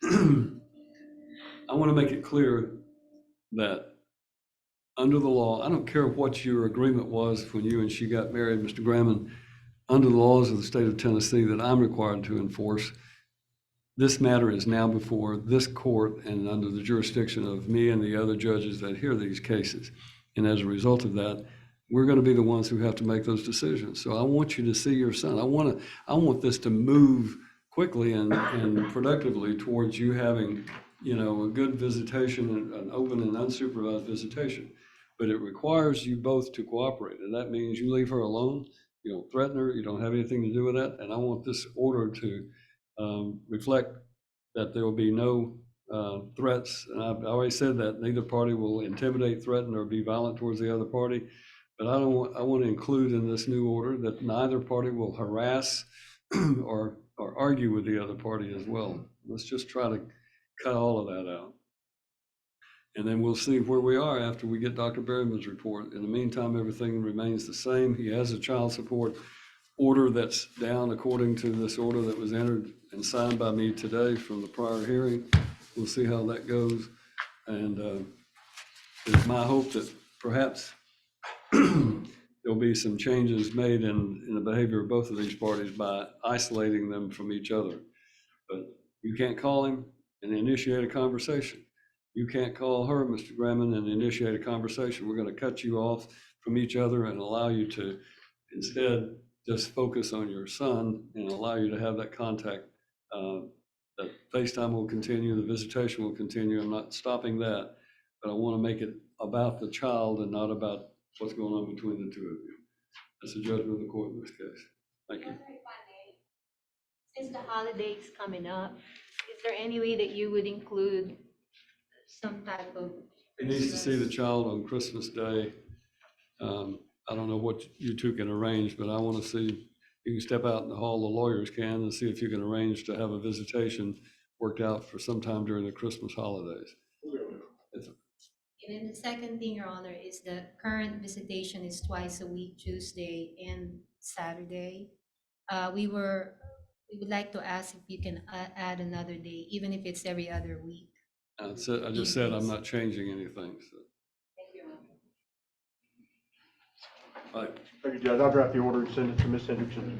I want to make it clear that under the law, I don't care what your agreement was when you and she got married, Mr. Gramman, under the laws of the state of Tennessee that I'm required to enforce, this matter is now before this court and under the jurisdiction of me and the other judges that hear these cases. And as a result of that, we're going to be the ones who have to make those decisions. So I want you to see your son. I want this to move quickly and productively towards you having, a good visitation, an open and unsupervised visitation. But it requires you both to cooperate. And that means you leave her alone. You don't threaten her. You don't have anything to do with that. And I want this order to reflect that there will be no threats. And I've already said that neither party will intimidate, threaten, or be violent towards the other party. But I want to include in this new order that neither party will harass or argue with the other party as well. Let's just try to cut all of that out. And then we'll see where we are after we get Dr. Berryman's report. In the meantime, everything remains the same. He has a child support order that's down according to this order that was entered and signed by me today from the prior hearing. We'll see how that goes. And it's my hope that perhaps there'll be some changes made in the behavior of both of these parties by isolating them from each other. But you can't call him and initiate a conversation. You can't call her, Mr. Gramman, and initiate a conversation. We're going to cut you off from each other and allow you to instead just focus on your son and allow you to have that contact. That FaceTime will continue, the visitation will continue. I'm not stopping that, but I want to make it about the child and not about what's going on between the two of you. That's the judgment of the court in this case. Thank you. Since the holiday is coming up, is there any way that you would include some type of? He needs to see the child on Christmas Day. I don't know what you two can arrange, but I want to see, you can step out in the hall, the lawyers can, and see if you can arrange to have a visitation worked out for sometime during the Christmas holidays. And then the second thing, Your Honor, is the current visitation is twice a week, Tuesday and Saturday. We would like to ask if you can add another day, even if it's every other week. I just said I'm not changing anything, so. Thank you, Your Honor. All right. Thank you, Judge. I'll draft the order and send it to Ms. Hendrickson.